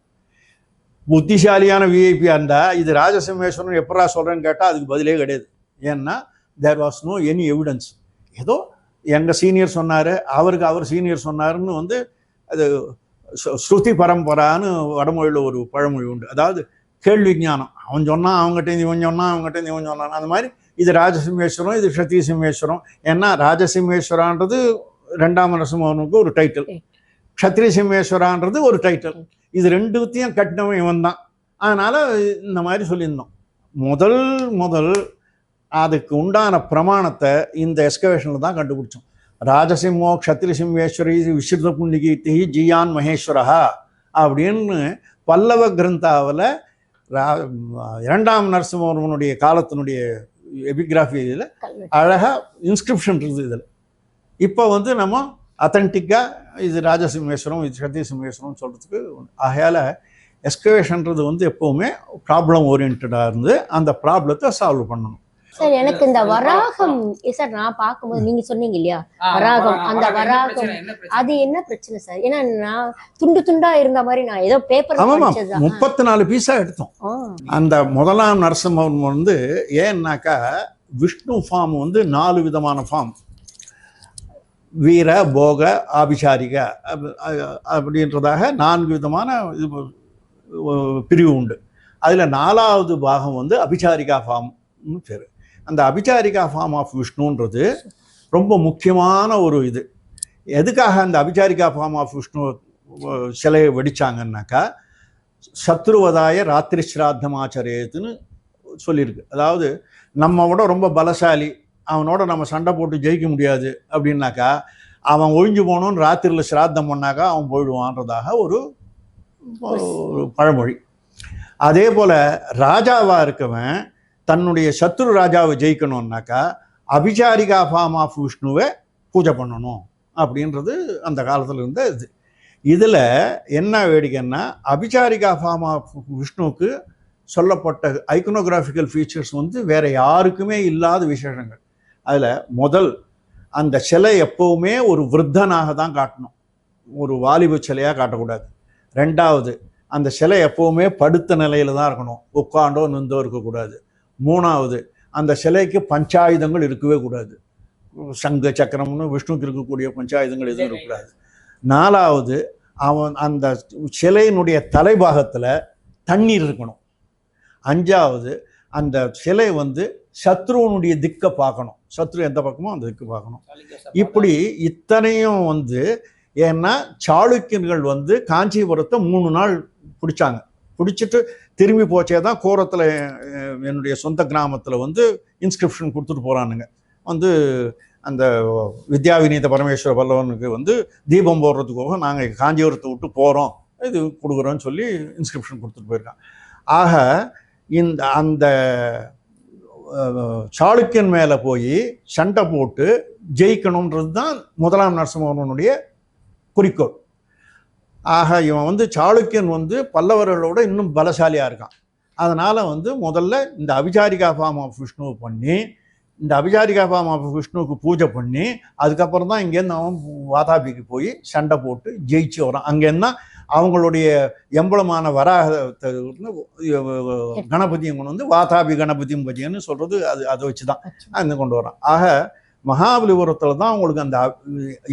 புத்திசாலியான விஐபியாக இருந்தால் இது ராஜசிம்மேஸ்வரம் எப்படா சொல்கிறேன்னு கேட்டால் அதுக்கு பதிலே கிடையாது. ஏன்னா there was no any evidence. ஏதோ எங்கள் சீனியர் சொன்னார், அவருக்கு அவர் சீனியர் சொன்னாருன்னு வந்து அது ஸ்ருதி பரம்பரான்னு வடமொழியில் ஒரு பழமொழி உண்டு. அதாவது கேள்வி ஞானம். அவன் சொன்னான் அவங்ககிட்ட இவன் சொன்னான் அவங்ககிட்ட இவன் சொன்னான். அந்த மாதிரி இது ராஜசிம்மேஸ்வரம் இது க்ஷத்ரிய சிம்மேஸ்வரம். ஏன்னா ராஜசிம்மேஸ்வரான்றது 2ஆம் நரசிம்மனுக்கு ஒரு டைட்டில், க்ஷத்ரிய சிம்மேஸ்வரான்றது ஒரு டைட்டில். இது 2த்தையும் கட்டினவன் இவன் தான். அதனால் இந்த மாதிரி சொல்லியிருந்தோம். முதல் அதுக்கு உண்டான பிரமாணத்தை இந்த எஸ்கவேஷனில் தான் கண்டுபிடிச்சோம். ராஜசிம்மோ க்ஷத்ரிய சிம்மேஸ்வரி விஸ்ருத புண்ணிகீர்த்தி ஜியான் மகேஸ்வரஹா அப்படின்னு பல்லவ கிரந்தாவில் 2ஆம் நரசிம்மவர்மனுடைய காலத்தினுடைய எபிகிராஃபியில் அழகாக இன்ஸ்கிரிப்ஷன் இருக்குது. இதில் இப்போ வந்து நம்ம அத்தன்டிக்காக இது ராஜசிம்மேஸ்வரம் இது க்ஷத்ரிய சிம்மேஸ்வரம் சொல்கிறதுக்கு. ஆகையால் எஸ்கவேஷன்றது வந்து எப்போவுமே ப்ராப்ளம் ஓரியன்டாக இருந்து அந்த ப்ராப்ளத்தை சால்வ் பண்ணணும். சார் எனக்கு இந்த வராகம் சார் நான் பார்க்கும்போது நீங்க சொன்னீங்க இல்லையா வராகம், அந்த வராகம் அது என்ன பிரச்சனை சார்? ஏன்னா நான் துண்டு துண்டா இருந்த மாதிரி நான் ஏதோ பேப்பர் 34 பீஸா எடுத்தோம். அந்த 1ஆம் நரசிம்மன் வந்து ஏன்னாக்கா விஷ்ணு ஃபார்ம் வந்து 4 விதமான ஃபார்ம், வீர போக ஆபிசாரிக அப்படின்றதாக 4 விதமான பிரிவு உண்டு. அதில் 4வது பாகம் வந்து அபிசாரிகா ஃபார்ம்னு பேர். அந்த அபிசாரிகா ஃபார்ம் ஆஃப் விஷ்ணுன்றது ரொம்ப முக்கியமான ஒரு இது. எதுக்காக அந்த அபிசாரிகா ஃபார்ம் ஆஃப் விஷ்ணு சிலையை வெடிச்சாங்கன்னாக்கா சத்ருவதாய ராத்திரி ஸ்ராத்தம் ஆச்சரியத்துன்னு சொல்லியிருக்கு. அதாவது நம்ம விட ரொம்ப பலசாலி, அவனோட நம்ம சண்டை போட்டு ஜெயிக்க முடியாது அப்படின்னாக்கா அவன் ஒழிஞ்சு போகணுன்னு ராத்திரியில் ஸ்ராத்தம் பண்ணாக்கா அவன் போயிடுவான்றதாக ஒரு பழமொழி. அதே போல் ராஜாவாக இருக்கவன் தன்னுடைய சத்ரு ராஜாவை ஜெயிக்கணும்னாக்கா அபிசாரிகா ஃபார்ம் ஆஃப் விஷ்ணுவை பூஜை பண்ணணும் அப்படின்றது அந்த காலத்தில் இருந்த இது. இதில் என்ன வேடிக்கைன்னா அபிசாரிகா ஃபார்ம் ஆஃப் விஷ்ணுவுக்கு சொல்லப்பட்ட ஐக்கனோகிராஃபிக்கல் ஃபீச்சர்ஸ் வந்து வேறு யாருக்குமே இல்லாத விசேஷங்கள். அதில் அந்த சிலை எப்போவுமே ஒரு விருத்தனாக தான் காட்டணும், ஒரு வாலிப சிலையாக காட்டக்கூடாது. 2வது அந்த சிலை எப்போவுமே படுத்த நிலையில் தான் இருக்கணும், உட்காண்டோ நின்றோ இருக்கக்கூடாது. 3வது அந்த சிலைக்கு பஞ்சாயுதங்கள் இருக்கவே கூடாது, சங்க சக்கரம்னு விஷ்ணுக்கு இருக்கக்கூடிய பஞ்சாயுதங்கள் எதுவும் இருக்கக்கூடாது. 4வது அவன் அந்த சிலையினுடைய தலைபாகத்தில் தண்ணீர் இருக்கணும். 5வது அந்த சிலை வந்து சத்ருவனுடைய திக்கை பார்க்கணும், சத்ரு எந்த பக்கமோ அந்த திக்கு பார்க்கணும். இப்படி இத்தனையும் வந்து ஏன்னா சாளுக்கியர்கள் வந்து காஞ்சிபுரத்தை 3 நாள் பிடிச்சாங்க. பிடிச்சிட்டு திரும்பி போச்சே தான் கோரத்தில் என்னுடைய சொந்த கிராமத்தில் வந்து இன்ஸ்கிரிப்ஷன் கொடுத்துட்டு போகிறானுங்க. வந்து அந்த வித்யாவிநீத பரமேஸ்வர பல்லவனுக்கு வந்து தீபம் போடுறதுக்காக நாங்கள் காஞ்சிபுரத்தை விட்டு போகிறோம், இது கொடுக்குறோன்னு சொல்லி இன்ஸ்கிரிப்ஷன் கொடுத்துட்டு போயிருக்காங்க. ஆக அந்த சாளுக்கியன் மேலே போய் சண்டை போட்டு ஜெயிக்கணுன்றது தான் 1ஆம் நரசிம்மவர்மனுடைய குறிக்கோள். ஆக இவன் வந்து சாளுக்கியன் வந்து பல்லவர்களோட இன்னும் பலசாலியாக இருக்கான். அதனால் வந்து முதல்ல இந்த அபிசாரிகா ஃபார்ம் ஆஃப் விஷ்ணுவை பண்ணி இந்த அபிசாரிகா ஃபார்ம் ஆஃப் விஷ்ணுவுக்கு பூஜை பண்ணி அதுக்கப்புறம் தான் இங்கேருந்து அவன் வாதாபிக்கு போய் சண்டை போட்டு ஜெயிச்சு வரான். அங்கேருந்தான் அவங்களுடைய எம்பளமான வராக கணபதியும் கொண்டு வந்து வாதாபி கணபதியும் பஜின்னு சொல்கிறது அதை வச்சு தான் அந்த கொண்டு வரான். ஆக மகாபலிபுரத்தில் தான் அவங்களுக்கு அந்த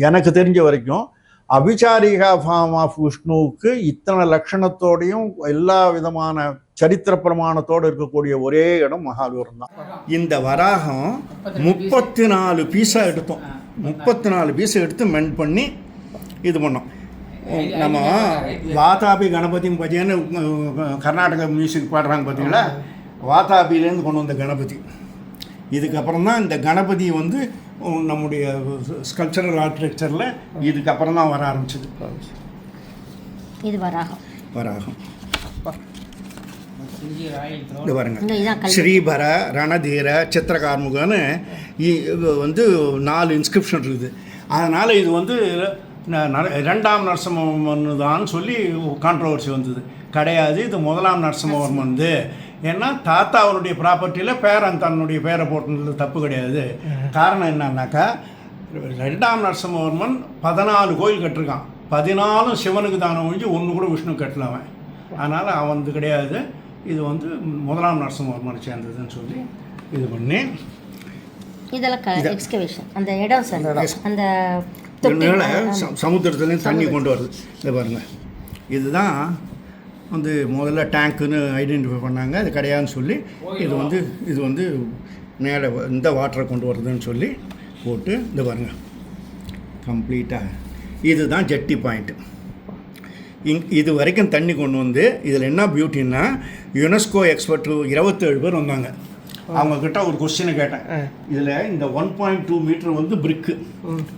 எனக்கு தெரிஞ்ச வரைக்கும் அபிசாரிகா ஃபார்ம் ஆஃப் விஷ்ணுவுக்கு இத்தனை லட்சணத்தோடையும் எல்லா விதமான சரித்திர பிரமாணத்தோடு இருக்கக்கூடிய ஒரே இடம் மகாபலிபுரம் தான். இந்த வராகம் 34 பீஸாக எடுத்தோம். 34 பீஸை எடுத்து மெண்ட் பண்ணி இது பண்ணோம். நம்ம வாதாபி கணபதி பஜன்னு கர்நாடக மியூசிக் பாடுறாங்க பார்த்தீங்களா, வாதாபிலேருந்து கொண்டு வந்த கணபதி. இதுக்கப்புறம் தான் இந்த கணபதி வந்து நம்முடைய ஸ்கல்ப்சரல் ஆர்கிடெக்சரில் இதுக்கப்புறம் தான் வர ஆரம்பிச்சது. இது வராகம். இது பாருங்க, ஸ்ரீபர ரணதீர சித்திரகார்முகன்னு வந்து 4 இன்ஸ்கிரிப்ஷன் இருக்குது. அதனால் இது வந்து 2ஆம் நரசிம்மவர்மன் தான் சொல்லி கான்ட்ரவர்சி வந்தது. கிடையாது, இது 1ஆம் நரசிம்மவர்மன் வந்து. ஏன்னா தாத்தா அவனுடைய ப்ராப்பர்ட்டியில் பேரன் தன்னுடைய பேரை போட்டது தப்பு கிடையாது. காரணம் என்னன்னாக்கா 2ஆம் நரசிம்மவர்மன் 14 கோயில் கட்டிருக்கான். 14 சிவனுக்கு தானே ஒழிஞ்சு 1 கூட விஷ்ணு கட்டலவன். அதனால் அவன் வந்து கிடையாது, இது வந்து 1ஆம் நரசிம்மவர்மனை சேர்ந்ததுன்னு சொல்லி இது பண்ணி இதெல்லாம் எக்ஸ்கவேஷன் அந்த இடம் சார் அந்த சமுத்திரத்துலேயும் தண்ணி கொண்டு வருது. இதை பாருங்கள், இதுதான் வந்து முதல்ல டேங்க்குன்னு ஐடென்டிஃபை பண்ணாங்க. அது கிடையாதுன்னு சொல்லி இது வந்து மேலே இந்த வாட்டரை கொண்டு வருதுன்னு சொல்லி போட்டு இந்த பாருங்கள் கம்ப்ளீட்டாக இதுதான் ஜெட்டி பாயிண்ட்டு. இது வரைக்கும் தண்ணி கொண்டு வந்து இதில் என்ன பியூட்டின்னா, யுனெஸ்கோ எக்ஸ்பர்ட் 27 பேர் வந்தாங்க. அவங்கக்கிட்ட ஒரு கொஸ்டினை கேட்டேன். இதில் இந்த 1.2 மீட்டர் வந்து பிரிக்கு,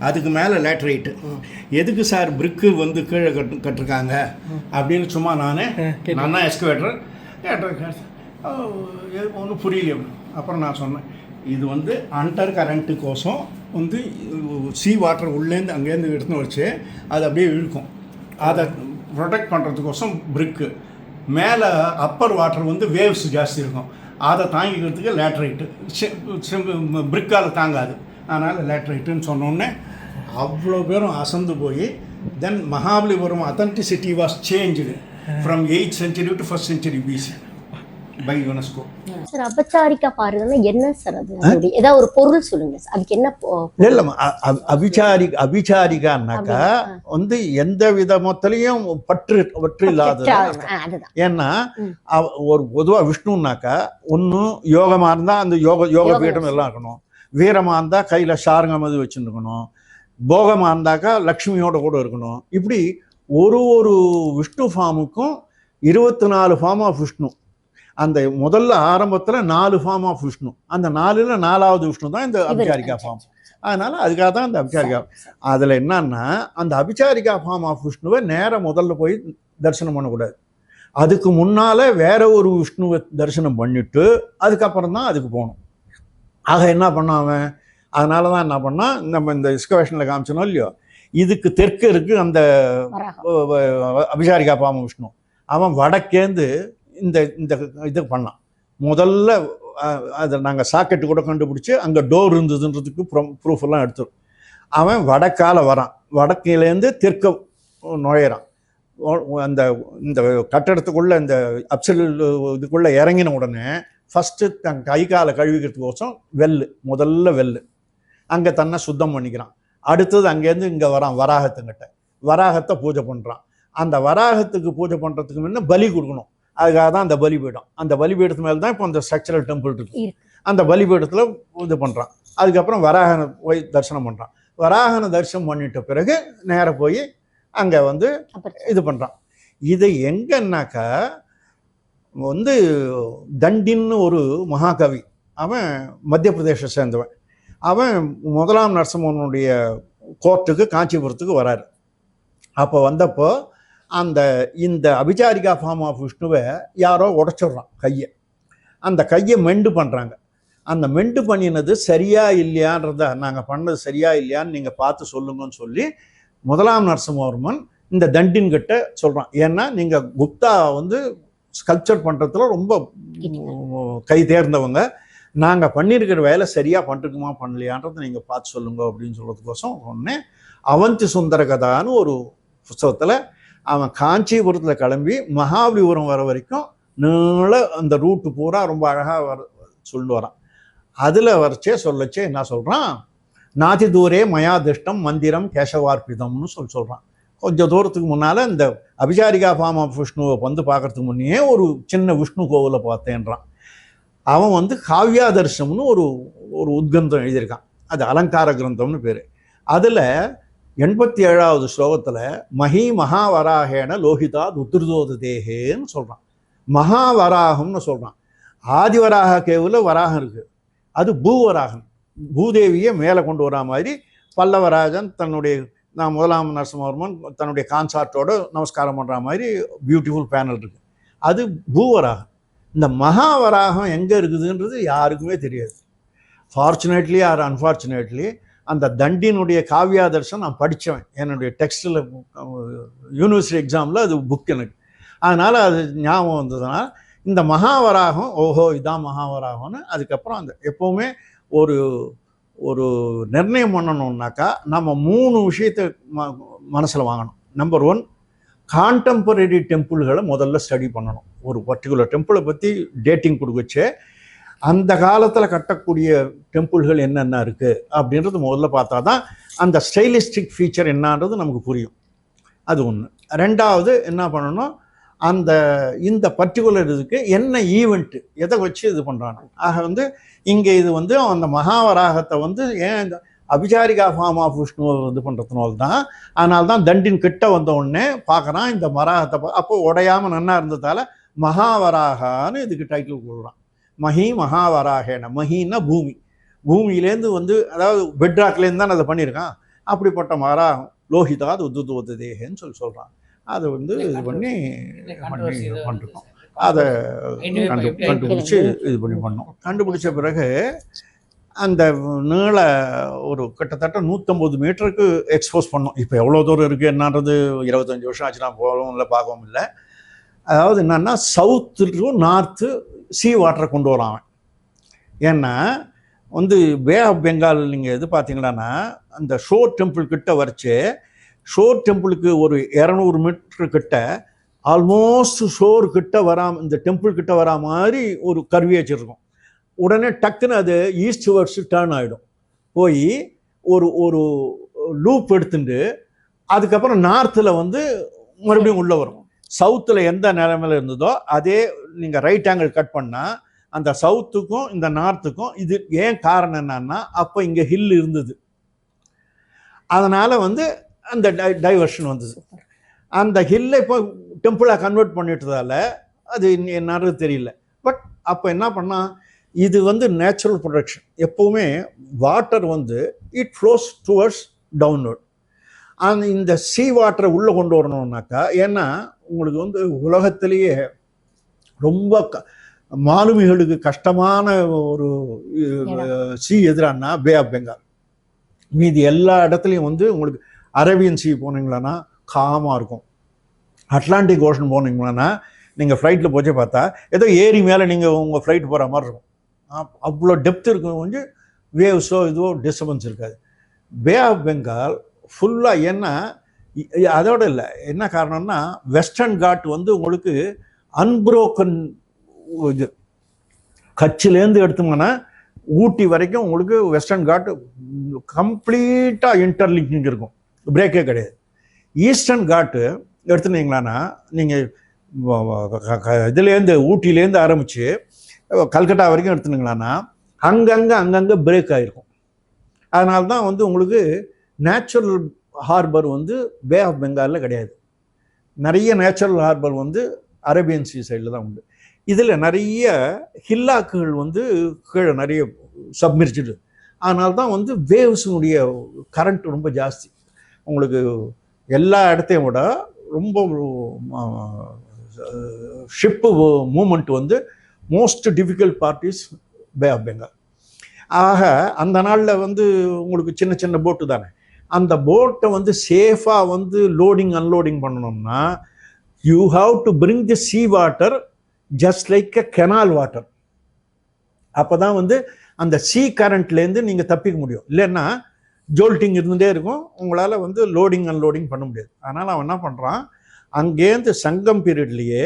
அதுக்கு மேலே லேட்ரைட்டு, எதுக்கு சார் பிரிக்கு வந்து கீழே கட்டிருக்காங்க அப்படின்னு சும்மா நான் தான் எக்ஸ்கவேட்டர் கேட்டேன். ஒன்றும் புரியல. அப்புறம் நான் சொன்னேன், இது வந்து அண்டர் கரண்ட்டுக்கோசம் வந்து சீ வாட்டர் உள்ளேருந்து அங்கேருந்து எடுத்துன்னு வச்சு அது அப்படியே இழுக்கும். அதை ப்ரொடெக்ட் பண்ணுறதுக்கோசம் பிரிக்கு, மேலே அப்பர் வாட்டர் வந்து வேவ்ஸ் ஜாஸ்தி இருக்கும், அதை தாங்கிக்கிறதுக்கு லேட்ரைட்டு. பிரிக்கால் தாங்காது, அதனால் லேட்ரைட்டுன்னு சொன்னோடனே அவ்வளோ பேரும் அசந்து போய் then Mahabalipuram authenticity was changed from 8th century to 1st century BC by UNESCO. Sir அபச்சாரிக்கா பாருங்கன்னா என்ன சார் அது? ஏதாவது ஒரு பொருள் சொல்லுங்க சார், அதுக்கு என்ன? இல்லைம்மா, அபிச்சாரிகான்னாக்கா வந்து எந்த விதமத்திலையும் பற்று இல்லாதது. ஏன்னா ஒரு பொதுவாக விஷ்ணுன்னாக்கா ஒன்றும் யோகமாக இருந்தால் அந்த யோக பீடம் எல்லாம் இருக்கணும், வீரமாக இருந்தால் கையில் சாரங்கமது வச்சுருக்கணும், போகமாக இருந்தாக்கா லக்ஷ்மியோட கூட இருக்கணும். இப்படி ஒரு விஷ்ணு ஃபார்முக்கும் 24 ஃபார்ம் ஆஃப் விஷ்ணு. அந்த முதல்ல ஆரம்பத்தில் 4 ஃபார்ம் ஆஃப் விஷ்ணு, அந்த 4ல் 4வது விஷ்ணு தான் இந்த அபிச்சாரிகா ஃபார்ம். அதனால் அதுக்காக தான் இந்த அபிச்சாரிகா. அதில் என்னன்னா, அந்த அபிச்சாரிகா ஃபார்ம் ஆஃப் விஷ்ணுவை நேராக முதல்ல போய் தரிசனம் பண்ணக்கூடாது. அதுக்கு முன்னால் வேற ஒரு விஷ்ணுவை தரிசனம் பண்ணிவிட்டு அதுக்கப்புறம் தான் அதுக்கு போகணும். ஆக என்ன பண்ணாவன், அதனால தான் என்ன பண்ணால், நம்ம இந்த எக்ஸ்கவேஷனில் காமிச்சோம் இல்லையோ, இதுக்கு தெற்கு இருக்குது அந்த அபிச்சாரிகா ஃபார்ம் விஷ்ணு. அவன் வடக்கேந்து இந்த இது பண்ணான். முதல்ல அதை நாங்கள் சாக்கெட்டு கூட கண்டுபிடிச்சி அங்கே டோர் இருந்ததுன்றதுக்கு ப்ரூஃப் எல்லாம் எடுத்துரும். அவன் வடக்கால வரான், வடக்கிலேருந்து தெற்க நுழையிறான். இந்த கட்டடத்துக்குள்ளே இந்த அப்சல் இதுக்குள்ளே இறங்கின உடனே ஃபஸ்ட்டு தன் கை காலை கழுவிக்கிறதுக்கோசம் முதல்ல வெல்லு அங்கே தன்னை சுத்தம் பண்ணிக்கிறான். அடுத்தது அங்கேருந்து இங்கே வரான் வராகத்துங்கிட்ட, வராகத்தை பூஜை பண்ணுறான். அந்த வராகத்துக்கு பூஜை பண்ணுறதுக்கு முன்னே பலி கொடுக்கணும். அதுக்காக தான் அந்த பலிபீடம். அந்த பலிபீடத்து மேலே தான் இப்போ அந்த ஸ்ட்ரக்சரல் டெம்பிள் இருக்குது. அந்த பலிபீடத்தில் இது பண்ணுறான். அதுக்கப்புறம் வராகனை போய் தரிசனம் பண்ணுறான். வராகனை தரிசனம் பண்ணிட்ட பிறகு நேராக போய் அங்கே வந்து இது பண்ணுறான். இது எங்கன்னாக்கா வந்து தண்டின்னு ஒரு மகாகவி, அவன் மத்திய பிரதேச சேர்ந்தவன். அவன் 1ஆம் நரசிம்மனுடைய கோர்ட்டுக்கு காஞ்சிபுரத்துக்கு வராரு. அப்போ வந்தப்போ இந்த அபிச்சாரிகா ஃபார்ம் ஆஃப் விஷ்ணுவை யாரோ உடைச்சிடுறான் கையை. அந்த கையை மெண்டு பண்ணுறாங்க. அந்த மெண்டு பண்ணினது சரியா இல்லையான்றத, நாங்கள் பண்ணது சரியா இல்லையான்னு நீங்கள் பார்த்து சொல்லுங்கன்னு சொல்லி 1ஆம் நரசிம்மவர்மன் இந்த தண்டின் கிட்ட சொல்கிறான். ஏன்னா நீங்கள் குப்தா வந்து ஸ்கல்ப்சர் பண்ணுறதுல ரொம்ப கை தேர்ந்தவங்க, நாங்கள் பண்ணியிருக்கிற வேலை சரியாக பண்ணிருக்குமா பண்ணலையான்றதை நீங்கள் பார்த்து சொல்லுங்க அப்படின்னு சொல்கிறதுக்கோசம் ஒன்று அவந்தி சுந்தர கதான்னு ஒரு புத்தகத்தில் அவன் காஞ்சிபுரத்தில் கிளம்பி மகாபலிபுரம் வர வரைக்கும் நீள அந்த ரூட்டு பூரா ரொம்ப அழகாக சொல்லிட்டு வரான். அதில் வரைச்சே சொல்லச்சே என்ன சொல்கிறான், நாதி தூரே மயா திஷ்டம் மந்திரம் கேசவார்பிதம்னு சொல்கிறான். கொஞ்சம் தூரத்துக்கு முன்னால் இந்த அபிசாரிகா ஃபார்ம் ஆஃப் விஷ்ணுவை வந்து பார்க்கறதுக்கு முன்னே ஒரு சின்ன விஷ்ணு கோவிலை பார்த்தேன்றான். அவன் வந்து காவ்யாதர்சம்னு ஒரு ஒரு உத்கந்தம் எழுதியிருக்கான். அது அலங்கார கிரந்தம்னு பேர். அதில் 87வது ஸ்லோகத்தில் மகி மகாவராகேன லோகிதா உத்திருதோத தேகேன்னு சொல்கிறான். மகாவராகம்னு சொல்கிறான். ஆதிவராக கேவில் வராகம் இருக்குது, அது பூவராகன். பூதேவியை மேலே கொண்டு வரா மாதிரி பல்லவராஜன் தன்னுடைய முதலாம் நரசிம்மவர்மன் தன்னுடைய கான்சார்ட்டோட நமஸ்காரம் பண்ணுற மாதிரி பியூட்டிஃபுல் பேனல் இருக்குது. அது பூவராகம். இந்த மகாவராகம் எங்கே இருக்குதுன்றது யாருக்குமே தெரியாது. ஃபார்ச்சுனேட்லி ஆர் அன்ஃபார்ச்சுனேட்லி அந்த தண்டினுடைய காவ்யாதர்சன் நான் படித்தவன். என்னுடைய டெக்ஸ்டில் யூனிவர்சிட்டி எக்ஸாமில் அது புக் எனக்கு. அதனால் அது ஞாபகம் வந்ததுன்னா இந்த மகாவராகம் ஓஹோ இதான் மகாவராகம்னு. அதுக்கப்புறம் அந்த எப்போவுமே ஒரு ஒரு நிர்ணயம் பண்ணணுன்னாக்கா நம்ம 3 விஷயத்தை மனசில் வாங்கணும். நம்பர் 1, கான்டெம்பரரி டெம்பிள்களை முதல்ல ஸ்டடி பண்ணணும். ஒரு பர்டிகுலர் டெம்பிளை பற்றி டேட்டிங் கொடுக்கச்சே அந்த காலத்தில் கட்டக்கூடிய டெம்பிள்கள் என்னென்ன இருக்குது அப்படின்றது முதல்ல பார்த்தா தான் அந்த ஸ்டைலிஸ்டிக் ஃபீச்சர் என்னன்றது நமக்கு புரியும். அது ஒன்று. ரெண்டாவது என்ன பண்ணணும், இந்த பர்டிகுலர் இதுக்கு என்ன ஈவெண்ட்டு எதை வச்சு இது பண்ணுறாங்க. ஆக வந்து இங்கே இது வந்து அந்த மகாவராகத்தை வந்து ஏன் இந்த அபிசாரிகா ஃபார்ம் ஆஃப் விஷ்ணுவை இது பண்ணுறதுனால தான். அதனால தான் தண்டின் கிட்ட வந்த உடனே பார்க்குறான் இந்த வராகத்தை. அப்போ உடையாமல் நன்னா இருந்ததால் மகாவராகான்னு இதுக்கு டைட்டில் கொடுக்குறான். மஹி மகாவராகேன. மஹின்னா பூமி. பூமியிலேருந்து வந்து அதாவது பெட்ராக்லேருந்து தான் அதை பண்ணியிருக்கான். அப்படிப்பட்ட வராகம் லோகிதா உத்துதோத தேகன்னு சொல்கிறான். அதை வந்து இது பண்ணி பண்ணிருக்கோம். அதை கண்டுபிடிச்சி இது பண்ணோம். கண்டுபிடிச்ச பிறகு அந்த நீள ஒரு கிட்டத்தட்ட 150 மீட்டருக்கு எக்ஸ்போஸ் பண்ணோம். இப்போ எவ்வளோ தூரம் இருக்குது என்னன்றது 25 வருஷம் ஆச்சுன்னா போகவும் இல்லை பார்க்கவும் இல்லை. அதாவது என்னன்னா சவுத்து டு நார்த்து சீ வாட்டரை கொண்டு வரான். ஏன்னா வந்து பே ஆஃப் பெங்கால் நீங்கள் இது பார்த்தீங்கன்னா அந்த ஷோர் டெம்பிள் கிட்ட வரைச்சு ஷோர் டெம்பிளுக்கு ஒரு 200 மீட்டர் கிட்ட ஆல்மோஸ்ட் ஷோர் கிட்ட வராமல் இந்த டெம்பிள் கிட்ட வரா மாதிரி ஒரு கர்வியேச்சர் இருக்கும். உடனே டக்குன்னு அது ஈஸ்ட் வேர்ட்ஸ் டேர்ன் ஆகிடும். போய் ஒரு ஒரு லூப் எடுத்துட்டு அதுக்கப்புறம் நார்த்தில் வந்து மறுபடியும் உள்ளே வரும். சவுத்தில் எந்த நிலைமையில் இருந்ததோ அதே நீங்கள் ரைட் ஆங்கிள் கட் பண்ணால் அந்த சவுத்துக்கும் இந்த நார்த்துக்கும் இது ஏன் காரணம் என்னன்னா அப்போ இங்கே ஹில் இருந்தது. அதனால் வந்து அந்த டைவர்ஷன் வந்தது. அந்த ஹில்லை இப்போ டெம்பிளாக கன்வெர்ட் பண்ணிட்டதால அது என்னது தெரியல. பட் அப்போ என்ன பண்ணால் இது வந்து நேச்சுரல் ப்ரொடக்ஷன். எப்போவுமே வாட்டர் வந்து இட் ஃப்ளோஸ் டுவர்ட்ஸ் டவுன்வர்ட். அந்த இந்த சீ வாட்டரை உள்ளே கொண்டு வரணும்னாக்கா, ஏன்னா உங்களுக்கு வந்து உலகத்திலேயே ரொம்ப மாலுமிகளுக்கு கஷ்டமான ஒரு சீ எதிரானா பே ஆஃப் பெங்கால். மீதி எல்லா இடத்துலையும் வந்து உங்களுக்கு அரேபியன் சீ போனீங்களான்னா காமாக இருக்கும். அட்லாண்டிக் ஓஷன் போனீங்கன்னா நீங்கள் ஃப்ளைட்டில் போச்சே பார்த்தா ஏதோ ஏரி மேலே நீங்கள் உங்கள் ஃப்ளைட் போகிற மாதிரி இருக்கும். அவ்வளோ டெப்த் இருக்கும். கொஞ்சம் வேவ்ஸோ இதுவோ டிஸ்டர்பன்ஸ் இருக்காது. பே ஆஃப் பெங்கால் ஃபுல்லாக ஏன்னா அதோட இல்லை என்ன காரணம்னா வெஸ்டர்ன் காட் வந்து உங்களுக்கு அன்புரோக்கன் இது கட்சிலேருந்து எடுத்தோம்னா ஊட்டி வரைக்கும் உங்களுக்கு வெஸ்டர்ன் காட் கம்ப்ளீட்டாக இன்டர்லிங்கிங் இருக்கும், பிரேக்கே கிடையாது. ஈஸ்டர்ன் காட்டு எடுத்துனீங்களான்னா நீங்கள் இதுலேருந்து ஊட்டிலேருந்து ஆரம்பித்து கல்கட்டா வரைக்கும் எடுத்துனீங்களான்னா அங்கங்கே பிரேக் ஆகிருக்கும். அதனால தான் வந்து உங்களுக்கு நேச்சுரல் ஹார்பர் வந்து பே ஆஃப் பெங்காலில் கிடையாது. நிறைய நேச்சுரல் ஹார்பர் வந்து அரேபியன் சீ சைடில் தான் உண்டு. இதில் நிறைய ஹில்லாக்குகள் வந்து கீழே நிறைய சப்மிர்ச்சிடு. அதனால தான் வந்து வேவ்ஸினுடைய கரண்ட் ரொம்ப ஜாஸ்தி. உங்களுக்கு எல்லா இடத்தையும் விட ரொம்ப ஷிப்பு மூமெண்ட் வந்து most difficult parties Bay of Bengal. ஆக அந்த நாளில் வந்து உங்களுக்கு சின்ன சின்ன போட்டு தானே, அந்த போட்டை வந்து சேஃபாக வந்து லோடிங் அன்லோடிங் பண்ணணும்னா you have to bring the sea water just like a canal water. அப்போ தான் வந்து அந்த சீ கரண்ட்லேருந்து நீங்கள் தப்பிக்க முடியும். இல்லைன்னா ஜோல்ட்டிங் இருந்துகிட்டே இருக்கும், உங்களால் வந்து லோடிங் அன்லோடிங் பண்ண முடியாது. அதனால் அவன் என்ன பண்ணுறான், அங்கேருந்து சங்கம் பீரியட்லேயே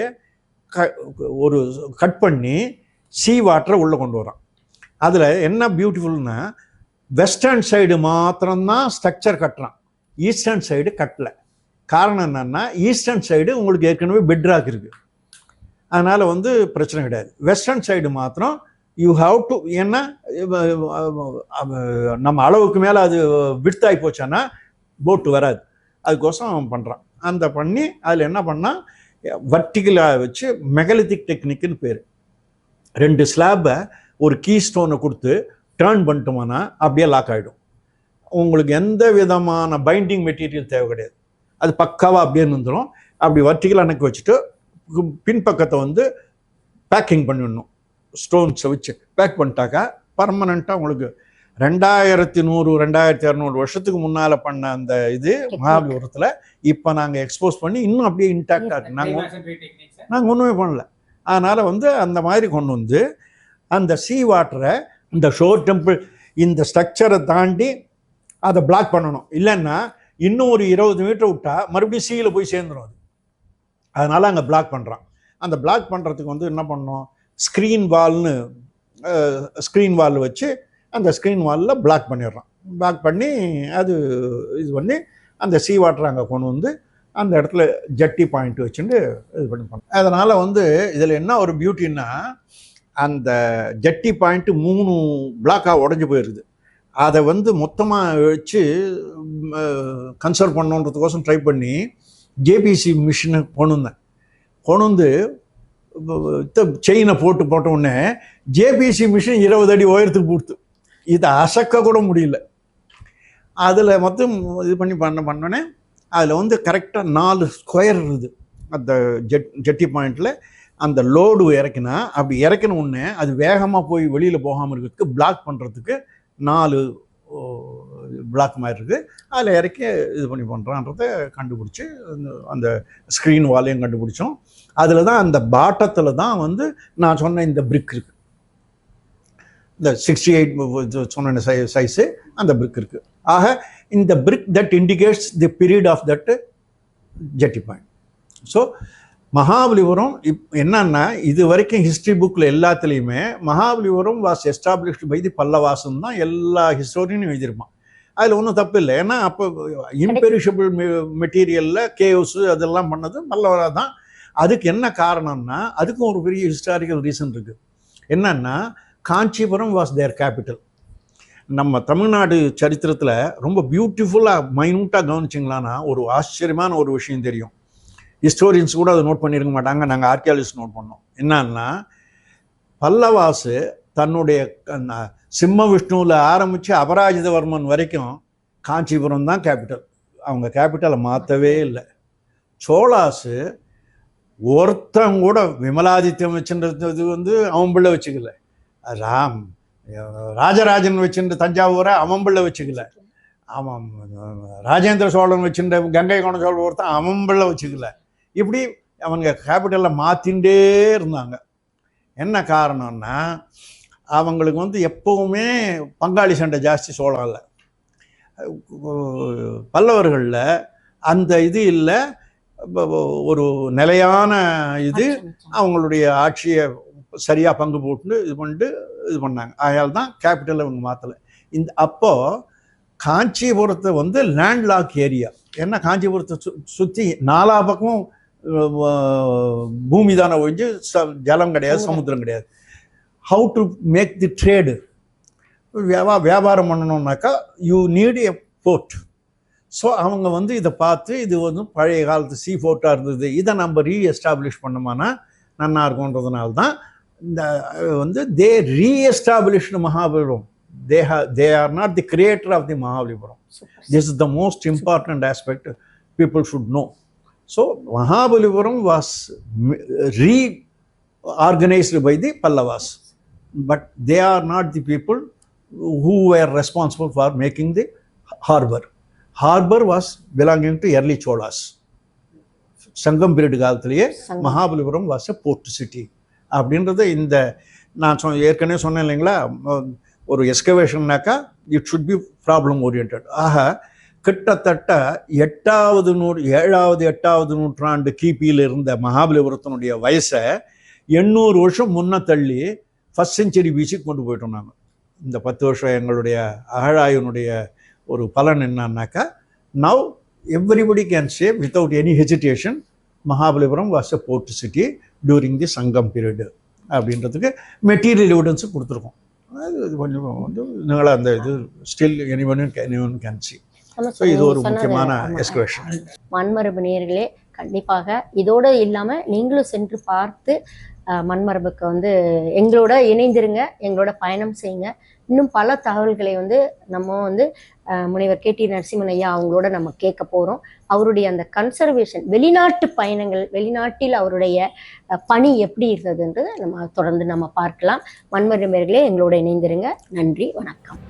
ஒரு கட் பண்ணி சீ வாட்டரை உள்ளே கொண்டு வரான். அதில் என்ன பியூட்டிஃபுல்னா வெஸ்டர்ன் சைடு மாத்திரம்தான் ஸ்ட்ரக்சர் கட்டுறான், ஈஸ்டர்ன் சைடு கட்டலை. காரணம் என்னன்னா ஈஸ்டர்ன் சைடு உங்களுக்கு ஏற்கனவே பெட்ராக் இருக்குது, அதனால் வந்து பிரச்சனை கிடையாது. வெஸ்டர்ன் சைடு மாத்திரம் யூ ஹாவ் டு, ஏன்னா நம்ம அளவுக்கு மேலே அது விட்தாகி போச்சான்னா போட்டு வராது, அதுக்கோசம் அவன் பண்ணுறான். அந்த பண்ணி அதில் என்ன பண்ணால் வர்டிகலாக வச்சு மெகலித்திக் டெக்னிக்குன்னு பேர். 2 ஸ்லாப்பை ஒரு கீ ஸ்டோனை கொடுத்து டேர்ன் பண்ணிட்டோம்னா அப்படியே லாக் ஆகிடும். உங்களுக்கு எந்த விதமான பைண்டிங் மெட்டீரியல் தேவை கிடையாது, அது பக்காவாக அப்படியே நின்றுடும். அப்படி வர்டிகல் அணைக்க வச்சுட்டு பின்பக்கத்தை வந்து பேக்கிங் பண்ணிடணும், ஸ்டோன்ஸை வச்சு பேக் பண்ணிட்டாக்கா பர்மனெண்ட்டாக உங்களுக்கு 2100-2200 வருஷத்துக்கு முன்னால் பண்ண அந்த இது மகாபலிபுரத்தில் இப்போ நாங்கள் எக்ஸ்போஸ் பண்ணி இன்னும் அப்படியே இன்டாக்டாக இருக்கு. நாங்கள் ஒன்றுமே பண்ணல. அதனால் வந்து அந்த மாதிரி கொண்டு வந்து அந்த சீ வாட்டரை இந்த ஷோர் டெம்பிள் இந்த ஸ்ட்ரக்சரை தாண்டி அதை பிளாக் பண்ணணும். இல்லைன்னா இன்னும் ஒரு 20 மீட்டர் விட்டால் மறுபடியும் சீயில் போய் சேர்ந்துடும் அது. அதனால் அங்கே பிளாக் பண்ணுறான். அந்த பிளாக் பண்ணுறதுக்கு வந்து என்ன பண்ணோம், ஸ்க்ரீன் வால் வச்சு அந்த ஸ்க்ரீன் வாலில் பிளாக் பண்ணிடுறான். பிளாக் பண்ணி அது இது பண்ணி அந்த சீ வாட்டரை அங்கே கொண்டு வந்து அந்த இடத்துல ஜட்டி பாயிண்ட் வச்சுட்டு இது பண்ணோம். அதனால் வந்து இதில் என்ன ஒரு பியூட்டின்னா, அந்த ஜட்டி பாயிண்ட்டு 3 பிளாக்காக உடஞ்சி போயிடுது. அதை வந்து மொத்தமாக வச்சு கன்சர்வ் பண்ணணுன்றதுக்கோசம் ட்ரை பண்ணி ஜேபிசி மிஷினை கொண்டு வந்து செயினை போட்ட உடனே ஜேபிசி மிஷின் 20 அடி உயரத்துக்கு போடுத்து. இதை அசக்க கூட முடியல. அதில் மொத்தம் இது பண்ணோடனே அதில் வந்து கரெக்டாக 4 ஸ்கொயர் இருக்குது அந்த ஜெட்டி பாயிண்டில். அந்த லோடு இறக்கினா அப்படி இறக்கின உடனே அது வேகமாக போய் வெளியில் போகாமல் இருக்கிறதுக்கு பிளாக் பண்ணுறதுக்கு 4 பிளாக் மாதிரி இருக்குது. அதில் இறக்கி இது பண்ணி பண்ணுறான்றதை கண்டுபிடிச்சி அந்த ஸ்க்ரீன் வாலையும் கண்டுபிடிச்சோம். அதில் தான் அந்த பாட்டத்தில் தான் வந்து நான் சொன்ன இந்த பிரிக் இருக்குது, இந்த 68 சொன்ன சைஸு அந்த பிரிக் இருக்குது. ஆக இந்த brick that indicates the period of that jetty point. So Mahabalipuram என்னன்னா, இது வரைக்கும் ஹிஸ்ட்ரி புக்கில் எல்லாத்துலேயுமே Mahabalipuram was established by the பல்லவாசன் தான் எல்லா ஹிஸ்டோரியனும் எழுதியிருப்பான். அதில் ஒன்றும் தப்பு இல்லை. ஏன்னா அப்போ இம்பெரிஷபிள் மெட்டீரியலில் கேவ்ஸு அதெல்லாம் பண்ணது பல்லவராக தான். அதுக்கு என்ன காரணம்னா, அதுக்கும் ஒரு பெரிய ஹிஸ்டாரிக்கல் ரீசன் இருக்குது. என்னன்னா, காஞ்சிபுரம் வாஸ் தேர் கேபிட்டல். நம்ம தமிழ்நாடு சரித்திரத்தில் ரொம்ப பியூட்டிஃபுல்லாக மைனூட்டாக கவனிச்சிங்களான்னா ஒரு ஆச்சரியமான ஒரு விஷயம் தெரியும். ஹிஸ்டோரியன்ஸ் கூட அதை நோட் பண்ணியிருக்க மாட்டாங்க, நாங்கள் ஆர்கியாலஜிஸ்ட் நோட் பண்ணோம். என்னன்னா, பல்லவாசு தன்னுடைய சிம்ம விஷ்ணுவில் ஆரம்பித்து அபராஜிதவர்மன் வரைக்கும் காஞ்சிபுரம் தான் கேபிட்டல். அவங்க கேபிட்டலை மாற்றவே இல்லை. சோழாசு ஒருத்தன் கூட விமலாதித்யம் வச்சுன்றது வந்து அவன் பிள்ளை வச்சுக்கல, ராஜராஜன் வச்சுட்டு தஞ்சாவூரை அவன் பிள்ளை வச்சுக்கல, அவன் ராஜேந்திர சோழன் வச்சுட்டு கங்கை கொண்ட சோழன் ஒருத்தன் அவன் பிள்ளை வச்சுக்கல. இப்படி அவங்க கேபிட்டலில் மாற்றிகிட்டே இருந்தாங்க. என்ன காரணம்னா, அவங்களுக்கு வந்து எப்போவுமே பங்காளி சண்டை ஜாஸ்தி சோழால. பல்லவர்களில் அந்த இது இல்லை, ஒரு நிலையான இது அவங்களுடைய ஆட்சியை சரியாக பங்கு போட்டு இது பண்ணாங்க. அதனால தான் கேபிட்டலை அவங்க மாற்றலை. அப்போது காஞ்சிபுரத்தை வந்து லேண்ட்லாக் ஏரியா. ஏன்னா காஞ்சிபுரத்தை சுற்றி 4 பக்கமும் பூமி தானே ஒழிஞ்சு ஜலம் கிடையாது, சமுத்திரம் கிடையாது. How to make the trade, வியாபாரம் பண்ணணும்னாக்கா you need a port. So அவங்க வந்து இதை பார்த்து இது வந்து பழைய காலத்து சீ போர்ட்டாக இருந்தது, இதை நம்ம ரீஎஸ்டாப்ளிஷ் பண்ணோம்னா நல்லா இருக்கும்ன்றதுனால தான் இந்த வந்து தே ரீஎஸ்டாப்ளிஷ்டு Mahabalipuram. They are not the creator of the Mahabalipuram. This is the most important aspect people should know. So Mahabalipuram was reorganized by the Pallavas, but they are not the people who were responsible for making the harbor. Harbor was belonging to early Cholas. Sangam period காலத்திலேயே Mahabalipuram was a port city. அப்படின்றது இந்த நான் ஏற்கனவே சொன்னேன் இல்லைங்களா, ஒரு எஸ்கவேஷன்னாக்கா it should be problem orient. ஆக கிட்டத்தட்ட 7வது 8வது நூற்றாண்டு கிபியில் இருந்த மகாபலிபுரத்தினுடைய வயசை 800 வருஷம் முன்ன தள்ளி ஃபஸ்ட் செஞ்சுரி பிசிக்கு கொண்டு போயிட்டோம் நாங்கள். இந்த 10 வருஷம் எங்களுடைய அகழாய்வினுடைய ஒரு பலன் என்னன்னாக்கா, now everybody can say without any hesitation, Mahabalipuram was a port city during the Sangam period. அப்படின்றதுக்கு மெட்டீரியல் எவிடன்ஸு கொடுத்துருக்கோம். அது கொஞ்சம் வந்து நீங்களாக அந்த இது still anyone can see. So இது ஒரு முக்கியமான எக்ஸ்கவேஷன். மண்மரபு நேயர்களே, கண்டிப்பாக இதோடு இல்லாமல் நீங்களும் சென்று பார்த்து மண்மரபுக்கு வந்து எங்களோட இணைந்திருங்க, எங்களோட பயணம் செய்யுங்க. இன்னும் பல தகவல்களை வந்து நம்ம வந்து முனைவர் KT நரசிம்மன் ஐயா அவங்களோட நம்ம கேட்க போகிறோம். அவருடைய அந்த கன்சர்வேஷன், வெளிநாட்டு பயணங்கள், வெளிநாட்டில் அவருடைய பணி எப்படி இருந்ததுன்றது நம்ம தொடர்ந்து நம்ம பார்க்கலாம். மண்மரபு நேயர்களே, எங்களோட இணைந்திருங்க. நன்றி, வணக்கம்.